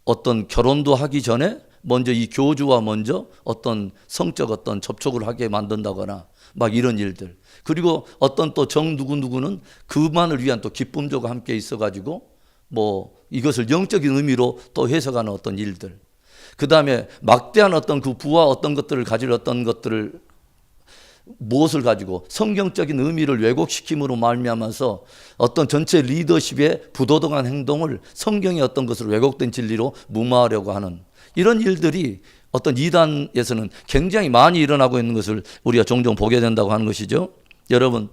어떤 결혼도 하기 전에 먼저 이 교주와 먼저 어떤 성적 어떤 접촉을 하게 만든다거나 막 이런 일들. 그리고 어떤 또 정 누구는 그만을 위한 또 기쁨조가 함께 있어가지고 뭐 이것을 영적인 의미로 또 해석하는 어떤 일들. 그 다음에 막대한 어떤 그 부와 어떤 것들을 가질 어떤 것들을 무엇을 가지고 성경적인 의미를 왜곡시킴으로 말미암아서 어떤 전체 리더십의 부도덕한 행동을 성경의 어떤 것을 왜곡된 진리로 무마하려고 하는 이런 일들이 어떤 이단에서는 굉장히 많이 일어나고 있는 것을 우리가 종종 보게 된다고 하는 것이죠. 여러분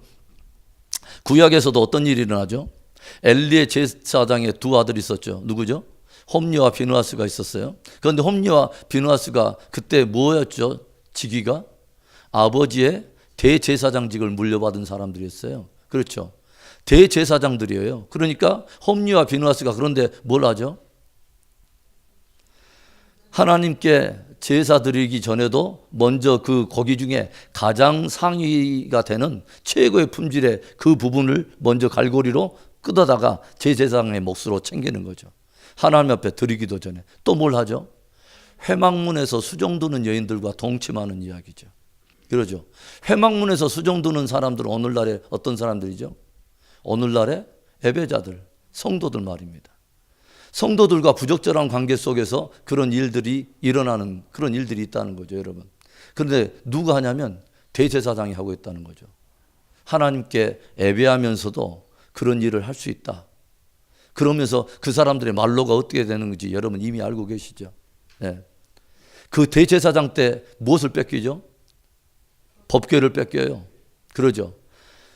구약에서도 어떤 일이 일어나죠? 엘리의 제사장의 두 아들이 있었죠. 누구죠? 홈리와 비느하스가 있었어요. 그런데 홈리와 비느하스가 그때 뭐였죠? 직위가? 아버지의 대제사장직을 물려받은 사람들이었어요. 그렇죠. 대제사장들이에요. 그러니까 홈리와 비느하스가 그런데 뭘 하죠? 하나님께 제사 드리기 전에도 먼저 그 고기 중에 가장 상위가 되는 최고의 품질의 그 부분을 먼저 갈고리로 끄다다가 제사장의 몫으로 챙기는 거죠. 하나님 앞에 드리기도 전에. 또 뭘 하죠? 회막문에서 수종 두는 여인들과 동침하는 이야기죠. 그러죠. 회막문에서 수종 두는 사람들은 오늘날에 어떤 사람들이죠? 오늘날의 예배자들, 성도들 말입니다. 성도들과 부적절한 관계 속에서 그런 일들이 일어나는 그런 일들이 있다는 거죠, 여러분. 그런데 누가 하냐면 대제사장이 하고 있다는 거죠. 하나님께 예배하면서도 그런 일을 할 수 있다. 그러면서 그 사람들의 말로가 어떻게 되는 건지 여러분 이미 알고 계시죠. 네. 그 대제사장 때 무엇을 뺏기죠? 법궤를 뺏겨요. 그러죠.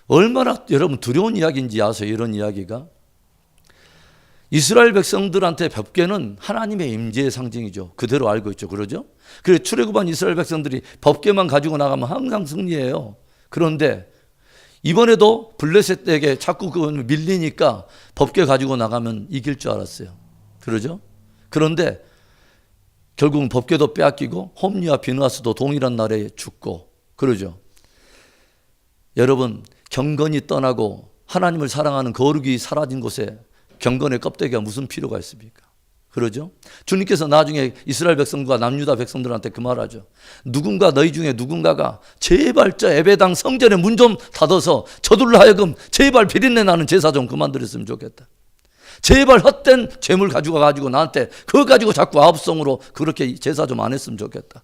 얼마나 여러분 두려운 이야기인지 아세요? 이런 이야기가. 이스라엘 백성들한테 법궤는 하나님의 임재의 상징이죠. 그대로 알고 있죠. 그러죠. 그래서 출애굽한 이스라엘 백성들이 법궤만 가지고 나가면 항상 승리해요. 그런데 이번에도 블레셋에게 자꾸 그건 밀리니까 법궤 가지고 나가면 이길 줄 알았어요. 그러죠. 그런데 결국은 법궤도 빼앗기고 홈리와 비느하스도 동일한 날에 죽고 그러죠. 여러분 경건이 떠나고 하나님을 사랑하는 거룩이 사라진 곳에 경건의 껍데기가 무슨 필요가 있습니까? 그러죠. 주님께서 나중에 이스라엘 백성과 남유다 백성들한테 그 말하죠. 누군가 너희 중에 누군가가 제발 저 예배당 성전의 문 좀 닫아서 저들로 하여금 제발 비린내 나는 제사 좀 그만 드렸으면 좋겠다. 제발 헛된 재물 가지고 나한테 그거 가지고 자꾸 아홉성으로 그렇게 제사 좀 안 했으면 좋겠다.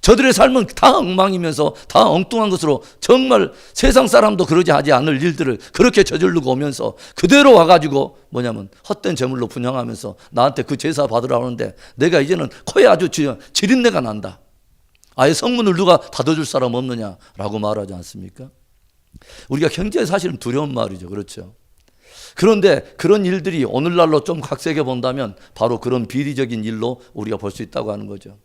저들의 삶은 다 엉망이면서 다 엉뚱한 것으로 정말 세상 사람도 그러지 하지 않을 일들을 그렇게 저지르고 오면서 그대로 와가지고 뭐냐면 헛된 재물로 분양하면서 나한테 그 제사 받으라 하는데 내가 이제는 코에 아주 지린내가 난다. 아예 성문을 누가 닫아줄 사람 없느냐라고 말하지 않습니까? 우리가 굉장히 사실은 두려운 말이죠. 그렇죠. 그런데 그런 일들이 오늘날로 좀 각색해 본다면 바로 그런 비리적인 일로 우리가 볼 수 있다고 하는 거죠.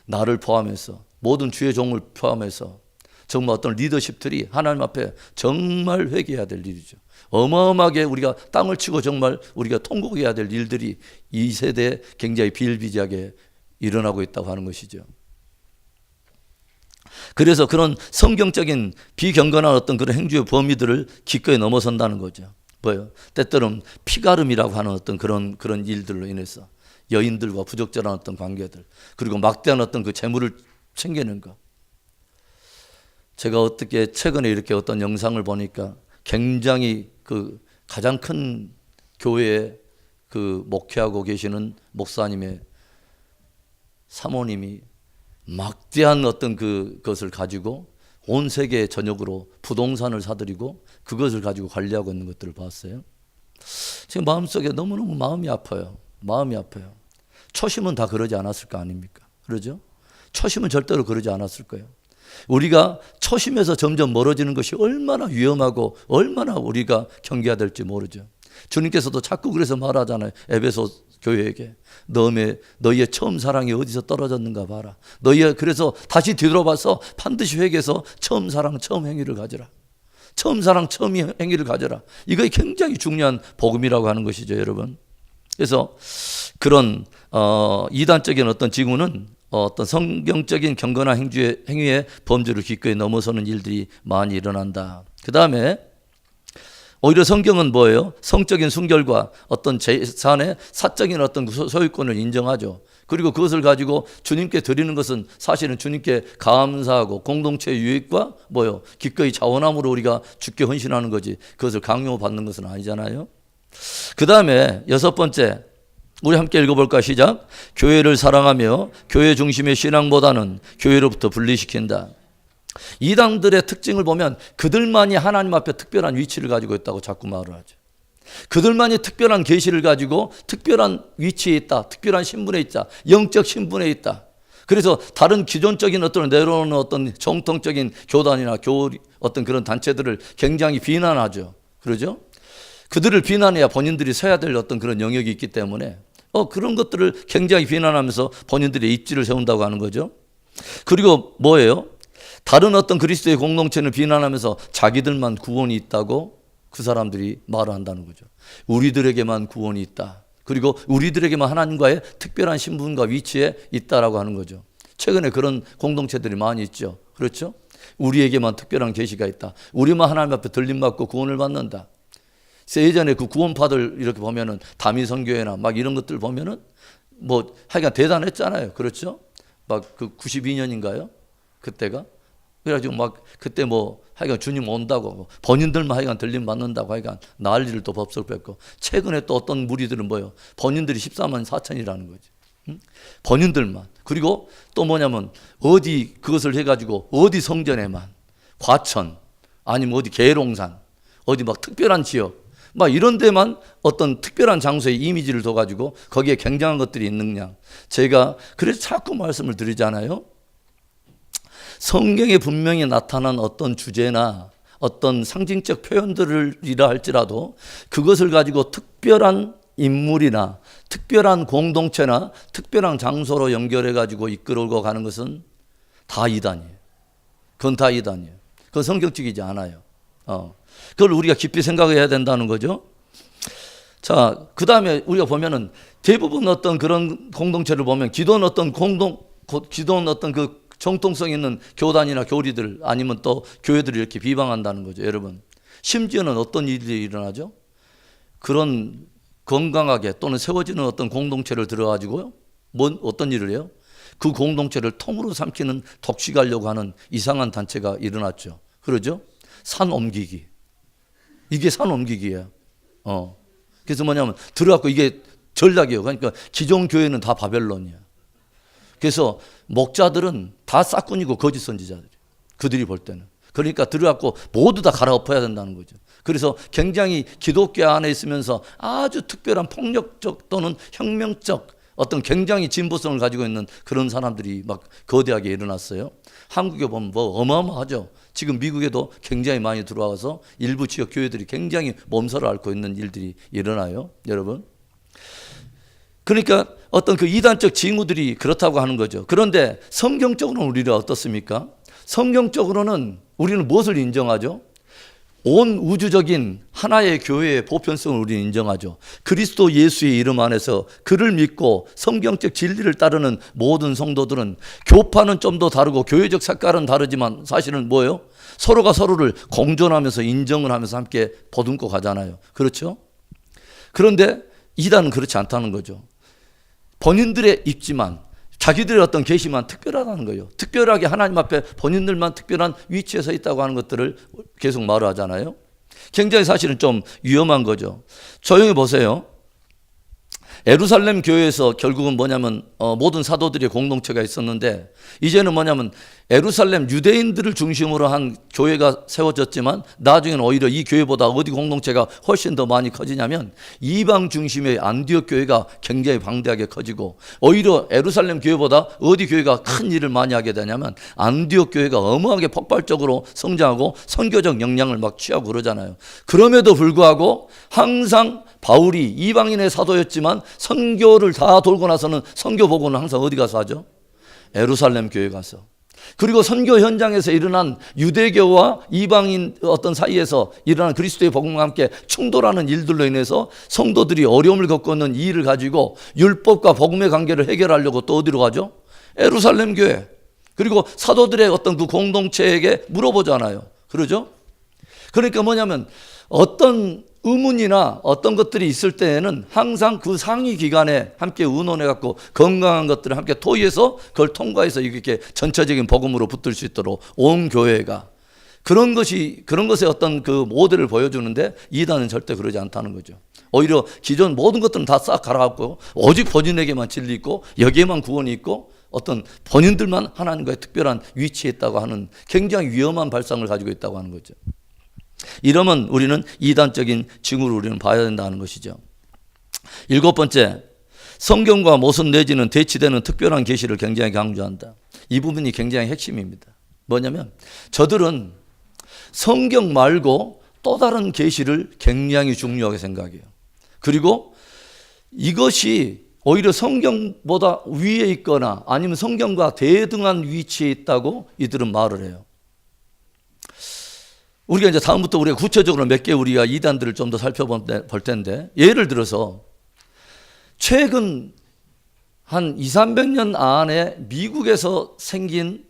나를 포함해서 모든 주의 종을 포함해서 정말 어떤 리더십들이 하나님 앞에 정말 회개해야 될 일이죠. 어마어마하게 우리가 땅을 치고 정말 우리가 통곡해야 될 일들이 이 세대에 굉장히 비일비재하게 일어나고 있다고 하는 것이죠. 그래서 그런 성경적인 비경건한 어떤 그런 행주의 범위들을 기꺼이 넘어선다는 거죠. 뭐예요? 때때로는 피가름이라고 하는 어떤 그런 일들로 인해서 여인들과 부적절한 어떤 관계들, 그리고 막대한 어떤 그 재물을 챙기는 것. 제가 어떻게 최근에 이렇게 어떤 영상을 보니까 굉장히 그 가장 큰 교회에 그 목회하고 계시는 목사님의 사모님이 막대한 어떤 그것을 가지고 온 세계에 전역으로 부동산을 사들이고 그것을 가지고 관리하고 있는 것들을 봤어요. 지금 마음속에 너무너무 마음이 아파요. 마음이 아파요. 초심은 다 그러지 않았을 거 아닙니까? 그러죠? 초심은 절대로 그러지 않았을 거예요. 우리가 초심에서 점점 멀어지는 것이 얼마나 위험하고 얼마나 우리가 경계해야 될지 모르죠. 주님께서도 자꾸 그래서 말하잖아요. 에베소 교회에게 너희의 처음 사랑이 어디서 떨어졌는가 봐라. 그래서 다시 뒤돌아봐서 반드시 회개해서 처음 사랑 처음 행위를 가져라. 처음 사랑 처음 행위를 가져라. 이거 굉장히 중요한 복음이라고 하는 것이죠, 여러분. 그래서 그런 이단적인 어떤 징후는 어떤 성경적인 경건한 행위의 범주를 기꺼이 넘어서는 일들이 많이 일어난다. 그 다음에 오히려 성경은 뭐예요? 성적인 순결과 어떤 재산의 사적인 어떤 소유권을 인정하죠. 그리고 그것을 가지고 주님께 드리는 것은 사실은 주님께 감사하고 공동체의 유익과 뭐예요? 기꺼이 자원함으로 우리가 주께 헌신하는 거지, 그것을 강요받는 것은 아니잖아요. 그 다음에 여섯 번째, 우리 함께 읽어볼까? 시작. 교회를 사랑하며 교회 중심의 신앙보다는 교회로부터 분리시킨다. 이단들의 특징을 보면 그들만이 하나님 앞에 특별한 위치를 가지고 있다고 자꾸 말을 하죠. 그들만이 특별한 계시를 가지고 특별한 위치에 있다, 특별한 신분에 있다, 영적 신분에 있다. 그래서 다른 기존적인 어떤 내려오는 어떤 정통적인 교단이나 어떤 그런 단체들을 굉장히 비난하죠. 그러죠? 그들을 비난해야 본인들이 서야 될 어떤 그런 영역이 있기 때문에 그런 것들을 굉장히 비난하면서 본인들의 입지를 세운다고 하는 거죠. 그리고 뭐예요? 다른 어떤 그리스도의 공동체를 비난하면서 자기들만 구원이 있다고 그 사람들이 말을 한다는 거죠. 우리들에게만 구원이 있다. 그리고 우리들에게만 하나님과의 특별한 신분과 위치에 있다라고 하는 거죠. 최근에 그런 공동체들이 많이 있죠. 그렇죠? 우리에게만 특별한 계시가 있다. 우리만 하나님 앞에 들림받고 구원을 받는다. 예전에 그 구원파들 이렇게 보면은 다미선교회나 막 이런 것들 보면은 뭐 하여간 대단했잖아요. 그렇죠? 막 그 92년인가요? 그때가? 그래가지고 막 그때 뭐 하여간 주님 온다고 본인들만 하여간 들림 받는다고 하여간 난리를 또 법석 뺐고, 최근에 또 어떤 무리들은 뭐예요? 본인들이 14만 4천이라는 거지. 응? 본인들만. 그리고 또 뭐냐면 어디 그것을 해가지고 어디 성전에만, 과천 아니면 어디 계룡산 어디 막 특별한 지역 막 이런 데만 어떤 특별한 장소에 이미지를 둬가지고 거기에 굉장한 것들이 있는 양. 제가 그래서 자꾸 말씀을 드리잖아요. 성경에 분명히 나타난 어떤 주제나 어떤 상징적 표현들이라 할지라도 그것을 가지고 특별한 인물이나 특별한 공동체나 특별한 장소로 연결해 가지고 이끌고 가는 것은 다 이단이에요. 그건 다 이단이에요. 그건 성경적이지 않아요. 그걸 우리가 깊이 생각해야 된다는 거죠. 자, 그 다음에 우리가 보면은 대부분 어떤 그런 공동체를 보면 기존 어떤 그 정통성 있는 교단이나 교리들 아니면 또 교회들을 이렇게 비방한다는 거죠, 여러분. 심지어는 어떤 일이 일어나죠? 그런 건강하게 또는 세워지는 어떤 공동체를 들어가지고요, 어떤 일을 해요? 그 공동체를 통으로 삼키는 독식하려고 하는 이상한 단체가 일어났죠. 그러죠? 산 옮기기. 이게 산 옮기기예요. 그래서 뭐냐면 들어갖고 이게 전략이에요. 그러니까 기존 교회는 다 바벨론이야. 그래서 목자들은 다 싹군이고 거짓 선지자들이에요. 그들이 볼 때는. 그러니까 들어갖고 모두 다 갈아엎어야 된다는 거죠. 그래서 굉장히 기독교 안에 있으면서 아주 특별한 폭력적 또는 혁명적 어떤 굉장히 진보성을 가지고 있는 그런 사람들이 막 거대하게 일어났어요. 한국에 보면 뭐 어마어마하죠. 지금 미국에도 굉장히 많이 들어와서 일부 지역 교회들이 굉장히 몸살을 앓고 있는 일들이 일어나요, 여러분. 그러니까 어떤 그 이단적 징후들이 그렇다고 하는 거죠. 그런데 성경적으로는 우리가 어떻습니까? 성경적으로는 우리는 무엇을 인정하죠? 온 우주적인 하나의 교회의 보편성을 우리는 인정하죠. 그리스도 예수의 이름 안에서 그를 믿고 성경적 진리를 따르는 모든 성도들은 교파는 좀 더 다르고 교회적 색깔은 다르지만 사실은 뭐예요? 서로가 서로를 공존하면서 인정을 하면서 함께 보듬고 가잖아요. 그렇죠? 그런데 이단은 그렇지 않다는 거죠. 본인들의 입지만 자기들의 어떤 계시만 특별하다는 거예요. 특별하게 하나님 앞에 본인들만 특별한 위치에 서 있다고 하는 것들을 계속 말을 하잖아요. 굉장히 사실은 좀 위험한 거죠. 조용히 보세요. 예루살렘 교회에서 결국은 뭐냐면 모든 사도들의 공동체가 있었는데 이제는 뭐냐면 예루살렘 유대인들을 중심으로 한 교회가 세워졌지만 나중에는 오히려 이 교회보다 어디 공동체가 훨씬 더 많이 커지냐면 이방 중심의 안디옥 교회가 굉장히 방대하게 커지고 오히려 예루살렘 교회보다 어디 교회가 큰 일을 많이 하게 되냐면 안디옥 교회가 어마하게 폭발적으로 성장하고 선교적 역량을 막 취하고 그러잖아요. 그럼에도 불구하고 항상 바울이 이방인의 사도였지만 선교를 다 돌고 나서는 선교 보고는 항상 어디 가서 하죠? 예루살렘 교회 가서. 그리고 선교 현장에서 일어난 유대교와 이방인 어떤 사이에서 일어난 그리스도의 복음과 함께 충돌하는 일들로 인해서 성도들이 어려움을 겪고 있는 이 일을 가지고 율법과 복음의 관계를 해결하려고 또 어디로 가죠? 예루살렘 교회. 그리고 사도들의 어떤 그 공동체에게 물어보잖아요. 그러죠? 그러니까 뭐냐면 어떤 의문이나 어떤 것들이 있을 때에는 항상 그 상위 기관에 함께 의논해갖고 건강한 것들을 함께 토의해서 그걸 통과해서 이렇게 전체적인 복음으로 붙들 수 있도록 온 교회가 그런 것의 어떤 그 모델을 보여주는데 이단은 절대 그러지 않다는 거죠. 오히려 기존 모든 것들은 다 싹 갈아갖고 오직 본인에게만 진리 있고 여기에만 구원이 있고 어떤 본인들만 하나님과의 특별한 위치에 있다고 하는 굉장히 위험한 발상을 가지고 있다고 하는 거죠. 이러면 우리는 이단적인 징후를 우리는 봐야 된다는 것이죠. 7번째, 성경과 모순 내지는 대치되는 특별한 계시를 굉장히 강조한다. 이 부분이 굉장히 핵심입니다. 뭐냐면 저들은 성경 말고 또 다른 계시를 굉장히 중요하게 생각해요. 그리고 이것이 오히려 성경보다 위에 있거나 아니면 성경과 대등한 위치에 있다고 이들은 말을 해요. 우리가 이제 다음부터 우리가 구체적으로 몇 개 우리가 이단들을 좀 더 살펴볼 텐데 예를 들어서 최근 한 200~300년 안에 미국에서 생긴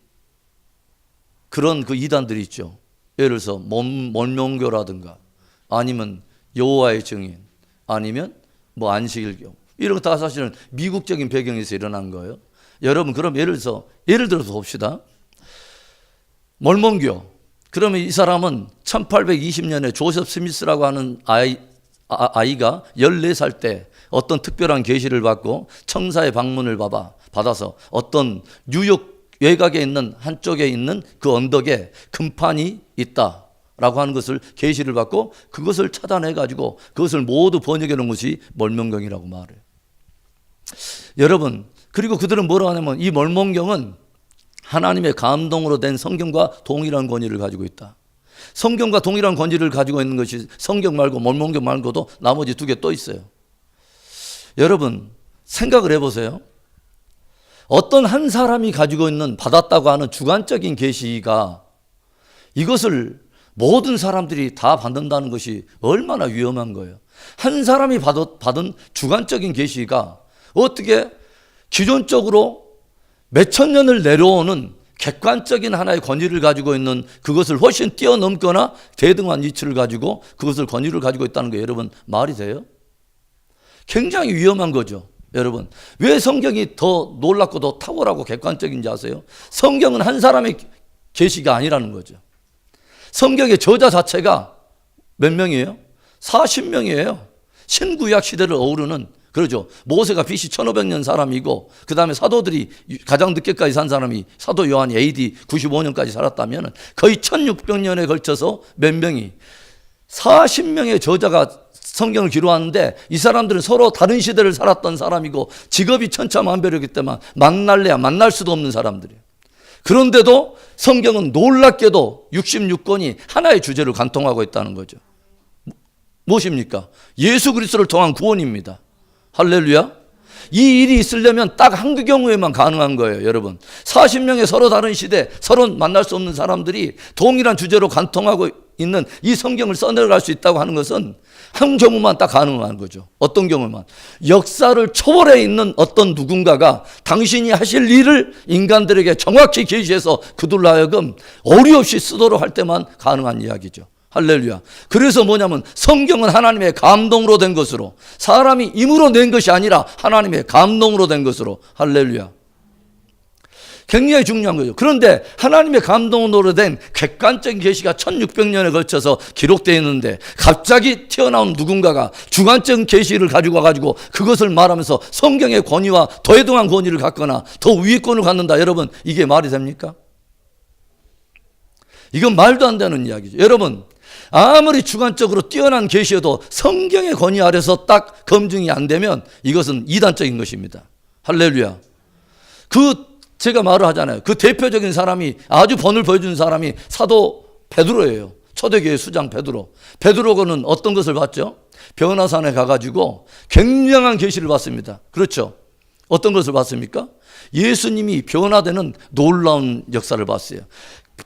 그런 그 이단들이 있죠. 예를 들어서 몰몬교라든가 아니면 여호와의 증인 아니면 뭐 안식일교 이런 거 다 사실은 미국적인 배경에서 일어난 거예요. 여러분 그럼 예를 들어서 봅시다. 몰몬교 그러면 이 사람은 1820년에 조셉 스미스라고 하는 아이가 14살 때 어떤 특별한 계시를 받고 청사의 방문을 받아서 어떤 뉴욕 외곽에 있는 한쪽에 있는 그 언덕에 금판이 있다라고 하는 것을 계시를 받고 그것을 찾아내 가지고 그것을 모두 번역해 놓은 것이 몰몬경이라고 말해요. 여러분 그리고 그들은 뭐라고 하냐면 이 몰몬경은 하나님의 감동으로 된 성경과 동일한 권위를 가지고 있다. 성경과 동일한 권위를 가지고 있는 것이 성경 말고 몰몬경 말고도 나머지 2개 또 있어요. 여러분 생각을 해보세요. 어떤 한 사람이 가지고 있는 받았다고 하는 주관적인 계시가 이것을 모든 사람들이 다 받는다는 것이 얼마나 위험한 거예요. 한 사람이 받은 주관적인 계시가 어떻게 기존적으로 몇천 년을 내려오는 객관적인 하나의 권위를 가지고 있는 그것을 훨씬 뛰어넘거나 대등한 위치를 가지고 그것을 권위를 가지고 있다는 게 여러분 말이 돼요? 굉장히 위험한 거죠. 여러분 왜 성경이 더 놀랍고 더 탁월하고 객관적인지 아세요? 성경은 한 사람의 계시가 아니라는 거죠. 성경의 저자 자체가 몇 명이에요? 40명이에요. 신구약 시대를 어우르는 그러죠. 모세가 BC 1500년 사람이고 그 다음에 사도들이 가장 늦게까지 산 사람이 사도 요한이 AD 95년까지 살았다면 거의 1600년에 걸쳐서 몇 명이 40명의 저자가 성경을 기록하는데 이 사람들은 서로 다른 시대를 살았던 사람이고 직업이 천차만별이기 때문에 만날래야 만날 수도 없는 사람들이에요. 그런데도 성경은 놀랍게도 66권이 하나의 주제를 관통하고 있다는 거죠. 무엇입니까? 예수 그리스도를 통한 구원입니다. 할렐루야. 이 일이 있으려면 딱 한두 경우에만 가능한 거예요. 여러분 40명의 서로 다른 시대 서로 만날 수 없는 사람들이 동일한 주제로 관통하고 있는 이 성경을 써내려갈 수 있다고 하는 것은 한 경우만 딱 가능한 거죠. 어떤 경우만? 역사를 초월해 있는 어떤 누군가가 당신이 하실 일을 인간들에게 정확히 계시해서 그들로 하여금 어리 없이 쓰도록 할 때만 가능한 이야기죠. 할렐루야. 그래서 뭐냐면 성경은 하나님의 감동으로 된 것으로, 사람이 임으로 낸 것이 아니라 하나님의 감동으로 된 것으로. 할렐루야. 굉장히 중요한 거죠. 그런데 하나님의 감동으로 된 객관적인 계시가 1600년에 걸쳐서 기록되어 있는데 갑자기 튀어나온 누군가가 주관적인 계시를 가지고 와가지고 그것을 말하면서 성경의 권위와 더 해동한 권위를 갖거나 더 위권을 갖는다. 여러분, 이게 말이 됩니까? 이건 말도 안 되는 이야기죠. 여러분, 아무리 주관적으로 뛰어난 계시여도 성경의 권위 아래서 딱 검증이 안 되면 이것은 이단적인 것입니다. 할렐루야. 제가 말을 하잖아요. 그 대표적인 사람이, 아주 본을 보여주는 사람이 사도 베드로예요. 초대교회 수장 베드로. 베드로는 어떤 것을 봤죠? 변화산에 가가지고 굉장한 계시를 봤습니다. 그렇죠? 어떤 것을 봤습니까? 예수님이 변화되는 놀라운 역사를 봤어요.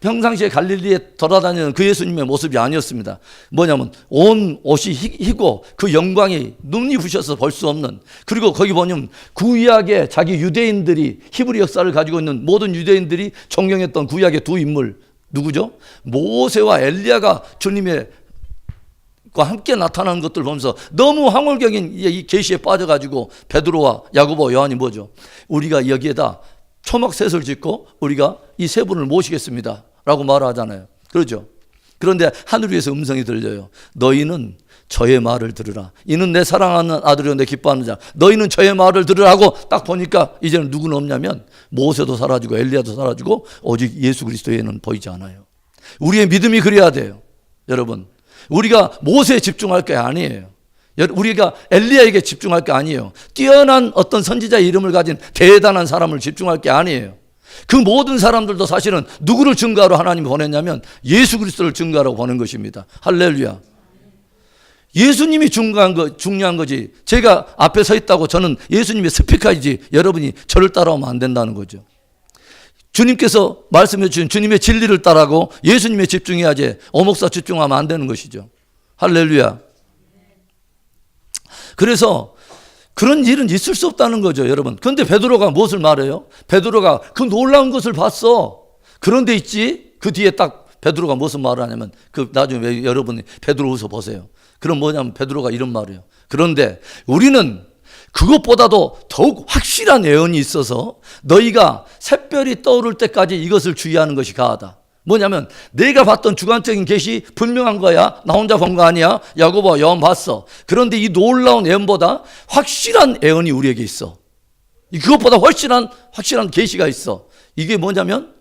평상시에 갈릴리에 돌아다니는 그 예수님의 모습이 아니었습니다. 뭐냐면 온 옷이 희고 그 영광이 눈이 부셔서 볼 수 없는, 그리고 거기 보면 구약의 자기 유대인들이, 히브리 역사를 가지고 있는 모든 유대인들이 존경했던 구약의 두 인물, 누구죠? 모세와 엘리야가 주님의 과 함께 나타나는 것들 보면서 너무 황홀경인 이 계시에 빠져가지고 베드로와 야고보, 요한이 뭐죠? 우리가 여기에다 초막셋을 짓고 우리가 이 세 분을 모시겠습니다 라고 말하잖아요. 그렇죠? 그런데 하늘 위에서 음성이 들려요. 너희는 저의 말을 들으라. 이는 내 사랑하는 아들이요 내 기뻐하는 자. 너희는 저의 말을 들으라 하고 딱 보니까 이제는 누구는 없냐면 모세도 사라지고 엘리야도 사라지고 오직 예수 그리스도에는 보이지 않아요. 우리의 믿음이 그래야 돼요. 여러분, 우리가 모세에 집중할 게 아니에요. 우리가 엘리야에게 집중할 게 아니에요. 뛰어난 어떤 선지자의 이름을 가진 대단한 사람을 집중할 게 아니에요. 그 모든 사람들도 사실은 누구를 증거하러 하나님이 보냈냐면 예수 그리스도를 증거하러 보낸 것입니다. 할렐루야. 예수님이 중요한 거지. 제가 앞에 서 있다고 저는 예수님의 스피커이지 여러분이 저를 따라오면 안 된다는 거죠. 주님께서 말씀해 주신 주님의 진리를 따라하고 예수님에 집중해야지 오목사 집중하면 안 되는 것이죠. 할렐루야. 그래서 그런 일은 있을 수 없다는 거죠, 여러분. 그런데 베드로가 무엇을 말해요? 베드로가 그 놀라운 것을 봤어. 그런데 있지, 그 뒤에 딱 베드로가 무슨 말을 하냐면, 나중에 여러분이 베드로후서 보세요. 그럼 뭐냐면 베드로가 이런 말이에요. 그런데 우리는 그것보다도 더욱 확실한 예언이 있어서 너희가 샛별이 떠오를 때까지 이것을 주의하는 것이 가하다. 뭐냐면 내가 봤던 주관적인 계시 분명한 거야. 나 혼자 본 거 아니야. 야고보, 요한 봤어. 그런데 이 놀라운 예언보다 확실한 예언이 우리에게 있어. 그것보다 확실한 계시가 있어. 이게 뭐냐면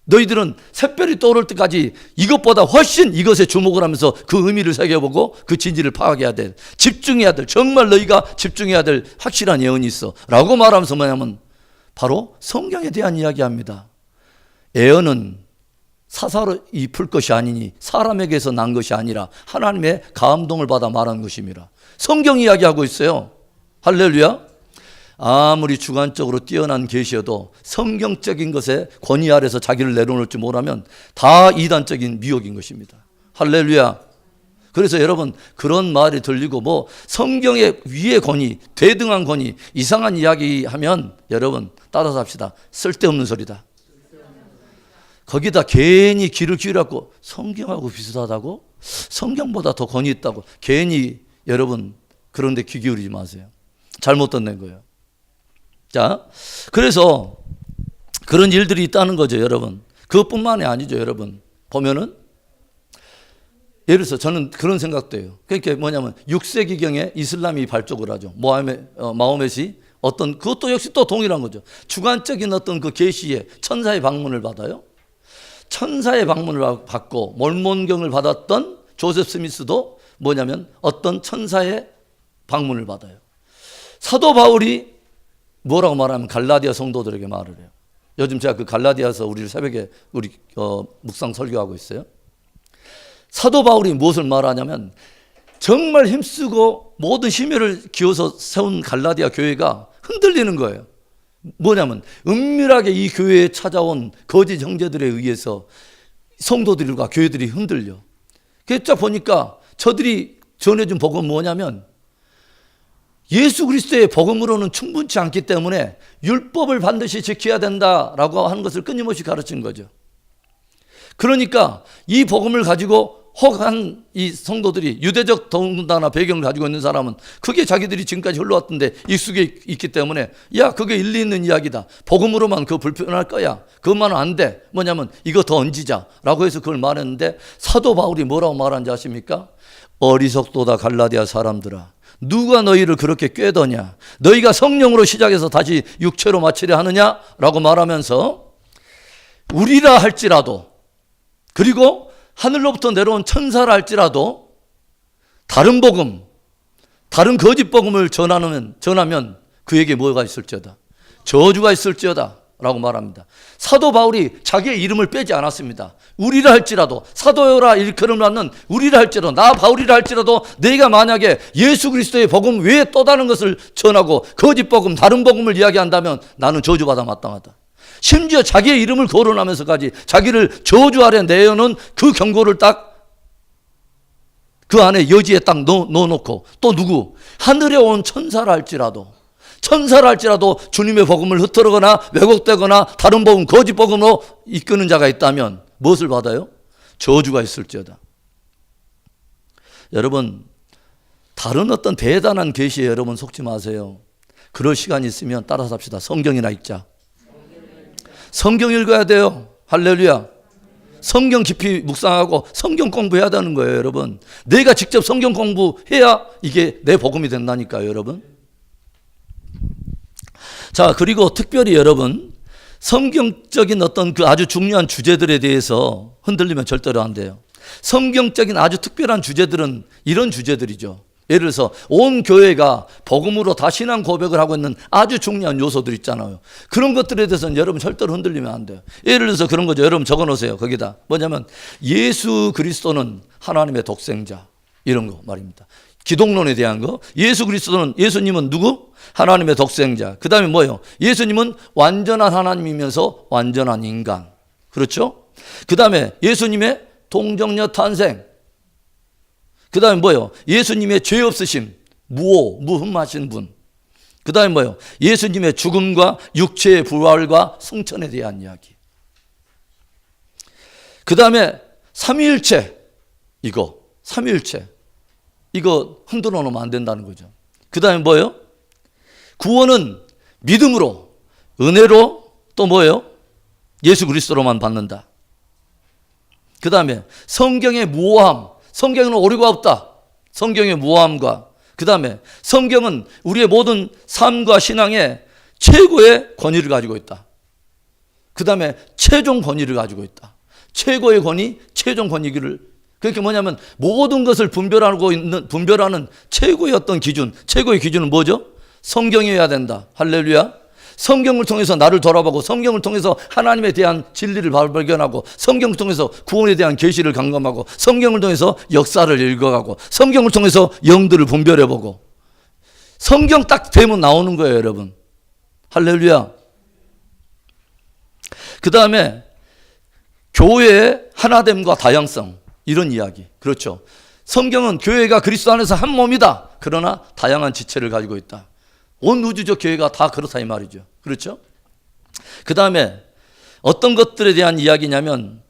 너희들은 샛별이 떠오를 때까지 이것보다 훨씬 이것에 주목을 하면서 그 의미를 새겨보고 그 진리를 파악해야 돼. 집중해야 될, 정말 너희가 집중해야 될 확실한 예언이 있어 라고 말하면서 뭐냐면 바로 성경에 대한 이야기합니다. 예언은 사사로이 풀 것이 아니니 사람에게서 난 것이 아니라 하나님의 감동을 받아 말한 것입니다. 성경 이야기하고 있어요. 할렐루야. 아무리 주관적으로 뛰어난 계시여도 성경적인 것에 권위 아래서 자기를 내려놓을 줄 모르면 다 이단적인 미혹인 것입니다. 할렐루야. 그래서 여러분, 그런 말이 들리고 뭐 성경의 위의 권위, 대등한 권위, 이상한 이야기 하면 여러분 따라서 합시다. 쓸데없는 소리다. 거기다 괜히 귀를 기울였고 성경하고 비슷하다고? 성경보다 더 권위 있다고? 괜히 여러분 그런데 귀 기울이지 마세요. 잘못 듣는 거예요. 자, 그래서 그런 일들이 있다는 거죠, 여러분. 그것뿐만이 아니죠, 여러분. 보면은 예를 들어서 저는 그런 생각도 해요. 그러니까 뭐냐면 6세기경에 이슬람이 발족을 하죠. 마호멧이 어떤, 그것도 역시 또 동일한 거죠. 주관적인 어떤 그 계시에 천사의 방문을 받아요. 천사의 방문을 받고 몰몬경을 받았던 조셉 스미스도 뭐냐면 어떤 천사의 방문을 받아요. 사도 바울이 뭐라고 말하면 갈라디아 성도들에게 말을 해요. 요즘 제가 그 갈라디아서 우리 새벽에 묵상 설교하고 있어요. 사도 바울이 무엇을 말하냐면 정말 힘쓰고 모든 심혈을 기워서 세운 갈라디아 교회가 흔들리는 거예요. 뭐냐면 은밀하게 이 교회에 찾아온 거짓 형제들에 의해서 성도들과 교회들이 흔들려. 그래서 보니까 저들이 전해준 복음은 뭐냐면 예수 그리스도의 복음으로는 충분치 않기 때문에 율법을 반드시 지켜야 된다라고 하는 것을 끊임없이 가르친 거죠. 그러니까 이 복음을 가지고 혹한 이 성도들이 유대적 더군다나 배경을 가지고 있는 사람은 그게 자기들이 지금까지 흘러왔던데 익숙해 있기 때문에 야 그게 일리 있는 이야기다. 복음으로만 그거 불편할 거야. 그것만은 안 돼. 뭐냐면 이거 더 얹이자라고 해서 그걸 말했는데 사도 바울이 뭐라고 말하는지 아십니까? 어리석도다 갈라디아 사람들아. 누가 너희를 그렇게 꾀더냐? 너희가 성령으로 시작해서 다시 육체로 마치려 하느냐라고 말하면서 우리라 할지라도 그리고 하늘로부터 내려온 천사라 할지라도 다른 복음, 다른 거짓 복음을 전하면 그에게 뭐가 있을지어다? 저주가 있을지어다 라고 말합니다. 사도 바울이 자기의 이름을 빼지 않았습니다. 우리라 할지라도 사도요라 일컬음 받는 우리라 할지라도 나 바울이라 할지라도 내가 만약에 예수 그리스도의 복음 외에 또 다른 것을 전하고 거짓 복음, 다른 복음을 이야기한다면 나는 저주받아 마땅하다. 심지어 자기의 이름을 거론하면서까지 자기를 저주하려 내어놓은 그 경고를 딱 그 안에 여지에 딱 넣어놓고 또 누구? 하늘에 온 천사라 할지라도 주님의 복음을 흩어르거나 왜곡되거나 다른 복음, 거짓 복음으로 이끄는 자가 있다면 무엇을 받아요? 저주가 있을지어다. 여러분 다른 어떤 대단한 계시에 여러분 속지 마세요. 그럴 시간이 있으면 따라서 합시다. 성경이나 읽자. 성경 읽어야 돼요. 할렐루야. 성경 깊이 묵상하고 성경 공부해야 되는 거예요, 여러분. 내가 직접 성경 공부해야 이게 내 복음이 된다니까요, 여러분. 자, 그리고 특별히 여러분, 성경적인 어떤 그 아주 중요한 주제들에 대해서 흔들리면 절대로 안 돼요. 성경적인 아주 특별한 주제들은 이런 주제들이죠. 예를 들어서 온 교회가 복음으로 다 신앙 고백을 하고 있는 아주 중요한 요소들 있잖아요. 그런 것들에 대해서는 여러분 절대로 흔들리면 안 돼요. 예를 들어서 그런 거죠. 여러분 적어놓으세요. 거기다 뭐냐면 예수 그리스도는 하나님의 독생자 이런 거 말입니다. 기독론에 대한 거. 예수님은 누구? 하나님의 독생자. 그 다음에 뭐예요? 예수님은 완전한 하나님이면서 완전한 인간. 그렇죠? 그 다음에 예수님의 동정녀 탄생. 그 다음에 뭐예요? 예수님의 죄 없으심, 무흠하신 분. 그 다음에 뭐예요? 예수님의 죽음과 육체의 부활과 승천에 대한 이야기. 그 다음에 삼위일체, 삼위일체. 이거 흔들어 놓으면 안 된다는 거죠. 그 다음에 뭐예요? 구원은 믿음으로, 은혜로 또 뭐예요? 예수 그리스도로만 받는다. 그 다음에 성경의 무오함. 성경은 오류가 없다. 성경의 무오함과 그 다음에 성경은 우리의 모든 삶과 신앙에 최고의 권위를 가지고 있다. 그 다음에 최종 권위를 가지고 있다. 최고의 권위, 최종 권위를 그렇게 뭐냐면 모든 것을 분별하는 최고의 어떤 기준, 최고의 기준은 뭐죠? 성경이어야 된다. 할렐루야. 성경을 통해서 나를 돌아보고 성경을 통해서 하나님에 대한 진리를 발견하고 성경을 통해서 구원에 대한 계시를 감감하고 성경을 통해서 역사를 읽어가고 성경을 통해서 영들을 분별해보고 성경 딱 되면 나오는 거예요, 여러분. 할렐루야. 그 다음에 교회의 하나됨과 다양성 이런 이야기. 그렇죠. 성경은 교회가 그리스도 안에서 한 몸이다. 그러나 다양한 지체를 가지고 있다. 온 우주적 교회가 다 그렇다 이 말이죠. 그렇죠? 그 다음에 어떤 것들에 대한 이야기냐면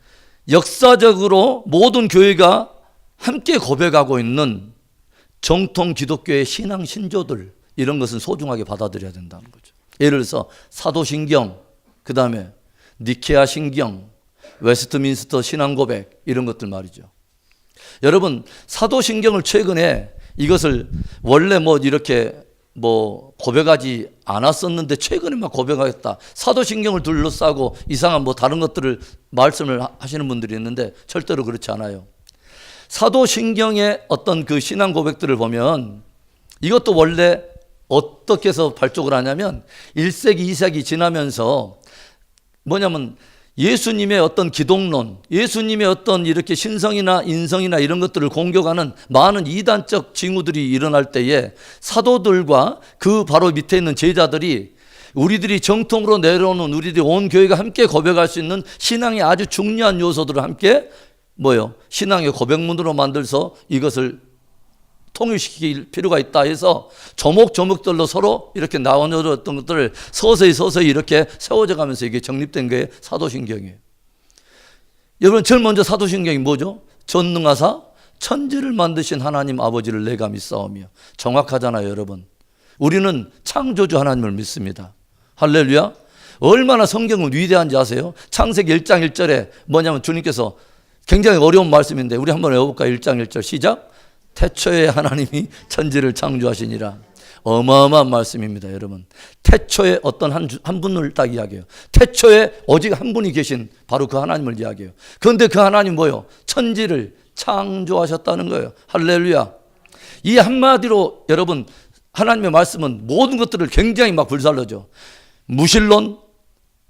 역사적으로 모든 교회가 함께 고백하고 있는 정통 기독교의 신앙 신조들 이런 것은 소중하게 받아들여야 된다는 거죠. 예를 들어서 사도신경, 그 다음에 니케아 신경, 웨스트민스터 신앙 고백 이런 것들 말이죠. 여러분 사도신경을 최근에 이것을 원래 이렇게 고백하지 않았었는데 최근에 막 고백하겠다. 사도신경을 둘러싸고 이상한 다른 것들을 말씀을 하시는 분들이 있는데 절대로 그렇지 않아요. 사도신경의 어떤 그 신앙 고백들을 보면 이것도 원래 어떻게 해서 발족을 하냐면 1세기, 2세기 지나면서 뭐냐면 예수님의 어떤 기독론, 예수님의 어떤 이렇게 신성이나 인성이나 이런 것들을 공격하는 많은 이단적 징후들이 일어날 때에 사도들과 그 바로 밑에 있는 제자들이 우리들이 정통으로 내려오는 우리들이 온 교회가 함께 고백할 수 있는 신앙의 아주 중요한 요소들을 함께 뭐요? 신앙의 고백문으로 만들어서 이것을 통일시킬 필요가 있다 해서 조목조목들로 서로 이렇게 나눠졌던 것들을 서서히 이렇게 세워져 가면서 이게 정립된 게 사도신경이에요. 여러분, 제일 먼저 사도신경이 뭐죠? 전능하사 천지를 만드신 하나님 아버지를 내가 믿사오며. 정확하잖아요, 여러분. 우리는 창조주 하나님을 믿습니다. 할렐루야. 얼마나 성경은 위대한지 아세요? 창세기 1장 1절에 뭐냐면 주님께서 굉장히 어려운 말씀인데 우리 한번 외워볼까요? 1장 1절 시작. 태초에 하나님이 천지를 창조하시니라. 어마어마한 말씀입니다, 여러분. 태초에 어떤 한 분을 딱 이야기해요. 태초에 오직 한 분이 계신 바로 그 하나님을 이야기해요. 그런데 그 하나님 뭐요? 천지를 창조하셨다는 거예요. 할렐루야. 이 한마디로 여러분, 하나님의 말씀은 모든 것들을 굉장히 막 불살르죠. 무신론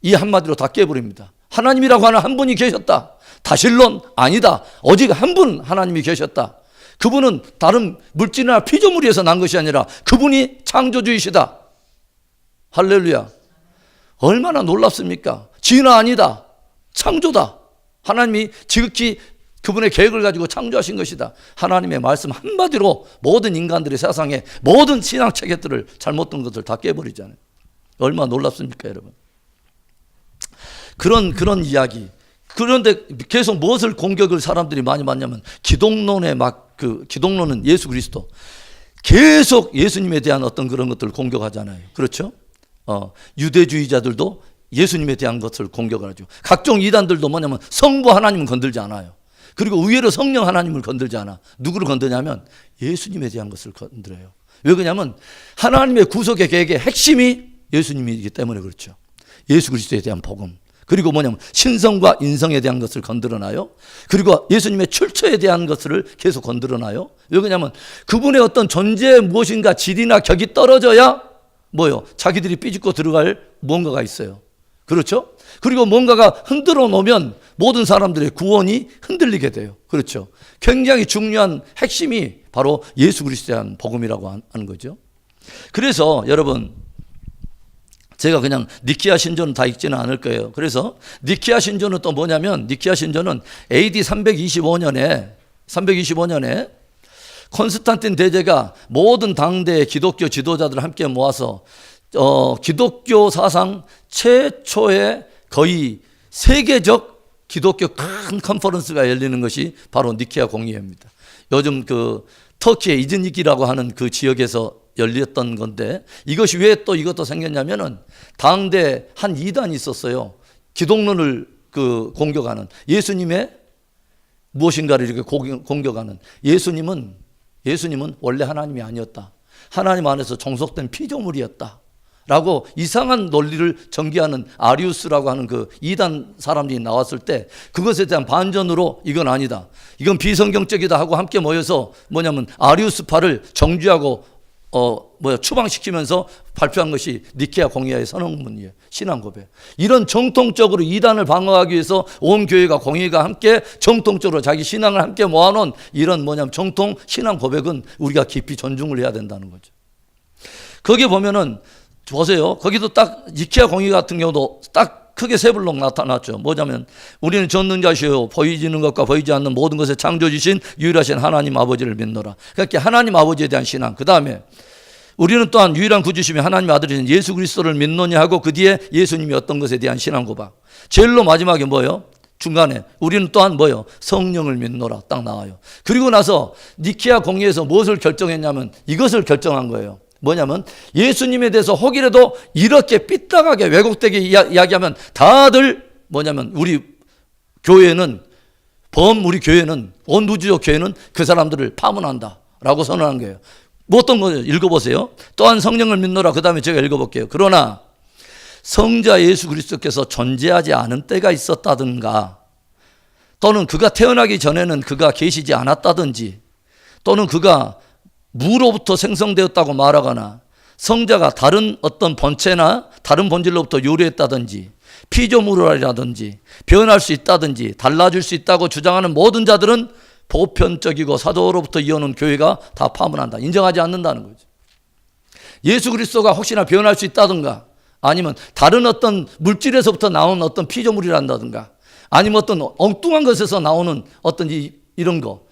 이 한마디로 다 깨버립니다. 하나님이라고 하는 한 분이 계셨다. 다신론 아니다. 오직 한 분 하나님이 계셨다. 그분은 다른 물질이나 피조물에서 난 것이 아니라 그분이 창조주이시다. 할렐루야. 얼마나 놀랍습니까? 진화 아니다. 창조다. 하나님이 지극히 그분의 계획을 가지고 창조하신 것이다. 하나님의 말씀 한마디로 모든 인간들의 세상에 모든 신앙 체계들을 잘못된 것들 다 깨버리잖아요. 얼마나 놀랍습니까, 여러분? 그런 이야기. 그런데 계속 무엇을 공격을 사람들이 많이 받냐면 기독론의 기독론은 예수 그리스도. 계속 예수님에 대한 어떤 그런 것들을 공격하잖아요. 그렇죠? 유대주의자들도 예수님에 대한 것을 공격을 하죠. 각종 이단들도 뭐냐면 성부 하나님은 건들지 않아요. 그리고 의외로 성령 하나님을 건들지 않아. 누구를 건드냐면 예수님에 대한 것을 건드려요. 왜 그러냐면 하나님의 구속의 계획의 핵심이 예수님이기 때문에 그렇죠. 예수 그리스도에 대한 복음. 그리고 뭐냐면 신성과 인성에 대한 것을 건드려놔요. 그리고 예수님의 출처에 대한 것을 계속 건드려놔요. 왜 그러냐면 그분의 어떤 존재의 무엇인가 질이나 격이 떨어져야 뭐요? 자기들이 삐집고 들어갈 뭔가가 있어요. 그렇죠? 그리고 뭔가가 흔들어 놓으면 모든 사람들의 구원이 흔들리게 돼요. 그렇죠? 굉장히 중요한 핵심이 바로 예수 그리스도에 대한 복음이라고 하는 거죠. 그래서 여러분, 제가 그냥 니케아 신조는 다 읽지는 않을 거예요. 그래서 니케아 신조는 또 뭐냐면 니케아 신조는 AD 325년에 콘스탄틴 대제가 모든 당대의 기독교 지도자들을 함께 모아서 기독교 사상 최초의 거의 세계적 기독교 큰 컨퍼런스가 열리는 것이 바로 니케아 공의회입니다. 요즘 그 터키의 이즈닉이라고 하는 그 지역에서 열렸던 건데 이것이 왜 또 이것도 생겼냐면은 당대 한 이단이 있었어요. 기독론을 공격하는 예수님의 무엇인가를 이렇게 공격하는 예수님은 원래 하나님이 아니었다. 하나님 안에서 종속된 피조물이었다. 라고 이상한 논리를 전개하는 아리우스라고 하는 그 이단 사람들이 나왔을 때 그것에 대한 반전으로 이건 아니다. 이건 비성경적이다 하고 함께 모여서 뭐냐면 아리우스파를 정죄하고 추방시키면서 발표한 것이 니케아 공의회의 선언문이에요. 신앙 고백. 이런 정통적으로 이단을 방어하기 위해서 온 교회가 공의회가 함께 정통적으로 자기 신앙을 함께 모아놓은 이런 정통 신앙 고백은 우리가 깊이 존중을 해야 된다는 거죠. 거기에 보면은 보세요. 거기도 딱 니케아 공의 같은 경우도 딱 크게 세 블록 나타났죠. 뭐냐면 우리는 전능자시요 보이지는 것과 보이지 않는 모든 것의 창조주신 유일하신 하나님 아버지를 믿노라. 그러니까 하나님 아버지에 대한 신앙. 그 다음에 우리는 또한 유일한 구주심이 하나님의 아들이신 예수 그리스도를 믿노니 하고 그 뒤에 예수님이 어떤 것에 대한 신앙 고박. 제일로 마지막에 뭐예요? 중간에 우리는 또한 뭐예요? 성령을 믿노라 딱 나와요. 그리고 나서 니케아 공의회에서 무엇을 결정했냐면 이것을 결정한 거예요. 뭐냐면 예수님에 대해서 혹이라도 이렇게 삐딱하게 왜곡되게 이야기하면 다들 뭐냐면 우리 교회는 온 우주적 교회는 그 사람들을 파문한다 라고 선언한 거예요. 뭐 어떤 거예요? 읽어보세요. 또한 성령을 믿노라. 그 다음에 제가 읽어볼게요. 그러나 성자 예수 그리스도께서 존재하지 않은 때가 있었다든가 또는 그가 태어나기 전에는 그가 계시지 않았다든지 또는 그가 무로부터 생성되었다고 말하거나 성자가 다른 어떤 본체나 다른 본질로부터 요리했다든지 피조물이라든지 변할 수 있다든지 달라질 수 있다고 주장하는 모든 자들은 보편적이고 사도로부터 이어오는 교회가 다 파문한다. 인정하지 않는다는 거죠. 예수 그리스도가 혹시나 변할 수 있다든가 아니면 다른 어떤 물질에서부터 나온 어떤 피조물이란다든가 아니면 어떤 엉뚱한 것에서 나오는 어떤 이런 거,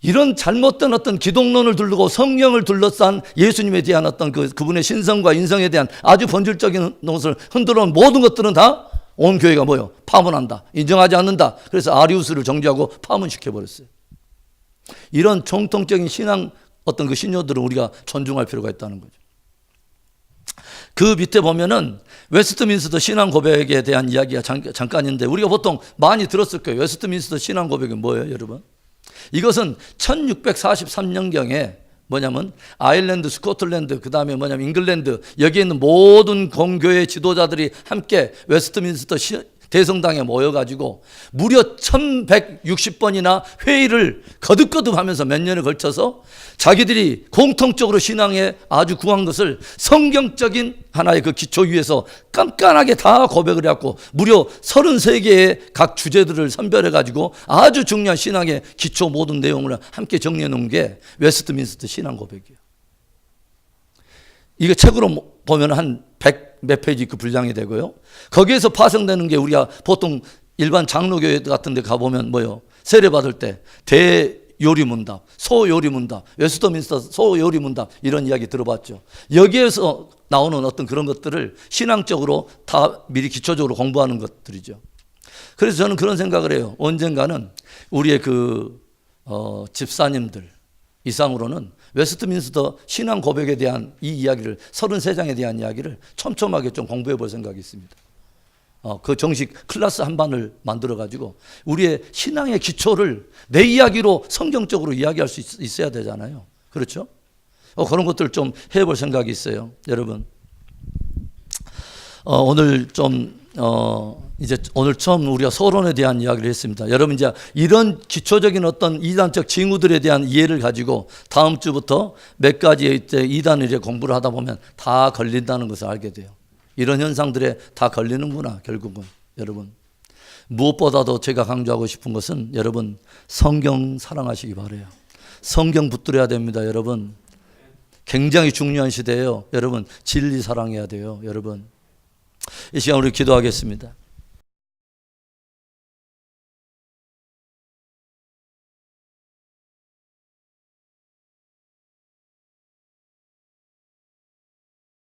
이런 잘못된 어떤 기독론을 두르고 성경을 둘러싼 예수님에 대한 어떤 그분의 신성과 인성에 대한 아주 본질적인 것을 흔들어 놓은 모든 것들은 다 온 교회가 뭐요? 파문한다. 인정하지 않는다. 그래서 아리우스를 정죄하고 파문시켜버렸어요. 이런 정통적인 신앙 어떤 그 신조들을 우리가 존중할 필요가 있다는 거죠. 그 밑에 보면은 웨스트민스터 신앙 고백에 대한 이야기가 잠깐인데, 우리가 보통 많이 들었을 거예요. 웨스트민스터 신앙 고백이 뭐예요, 여러분? 이것은 1643년경에 뭐냐면 아일랜드, 스코틀랜드, 그 다음에 뭐냐면 잉글랜드, 여기에 있는 모든 공교회 지도자들이 함께 웨스트민스터 대성당에 모여가지고 무려 1160번이나 회의를 거듭거듭하면서 몇 년에 걸쳐서 자기들이 공통적으로 신앙에 아주 구한 것을 성경적인 하나의 그 기초 위에서 깐깐하게 다 고백을 해갖고 무려 33개의 각 주제들을 선별해가지고 아주 중요한 신앙의 기초 모든 내용을 함께 정리해 놓은 게 웨스트민스터 신앙 고백이에요. 이게 책으로 보면 한 100 몇 페이지 그 분량이 되고요. 거기에서 파생되는 게 우리가 보통 일반 장로교회 같은 데 가보면 뭐요? 세례받을 때 대요리문답, 소요리문답, 웨스트민스터 소요리문답 이런 이야기 들어봤죠. 여기에서 나오는 어떤 그런 것들을 신앙적으로 다 미리 기초적으로 공부하는 것들이죠. 그래서 저는 그런 생각을 해요. 언젠가는 우리의 집사님들 이상으로는 웨스트민스터 신앙 고백에 대한 이 이야기를 33장에 대한 이야기를 촘촘하게 좀 공부해 볼 생각이 있습니다. 그 정식 클래스 한 반을 만들어 가지고 우리의 신앙의 기초를 내 이야기로 성경적으로 이야기할 수 있어야 되잖아요. 그렇죠? 그런 것들을 좀 해볼 생각이 있어요. 여러분, 오늘 이제 오늘 처음 우리가 서론에 대한 이야기를 했습니다. 여러분, 이제 이런 기초적인 어떤 이단적 징후들에 대한 이해를 가지고 다음 주부터 몇 가지의 이단을 이제 공부를 하다 보면 다 걸린다는 것을 알게 돼요. 이런 현상들에 다 걸리는구나, 결국은. 여러분, 무엇보다도 제가 강조하고 싶은 것은 여러분, 성경 사랑하시기 바라요. 성경 붙들어야 됩니다, 여러분. 굉장히 중요한 시대예요. 여러분, 진리 사랑해야 돼요, 여러분. 이 시간 우리 기도하겠습니다.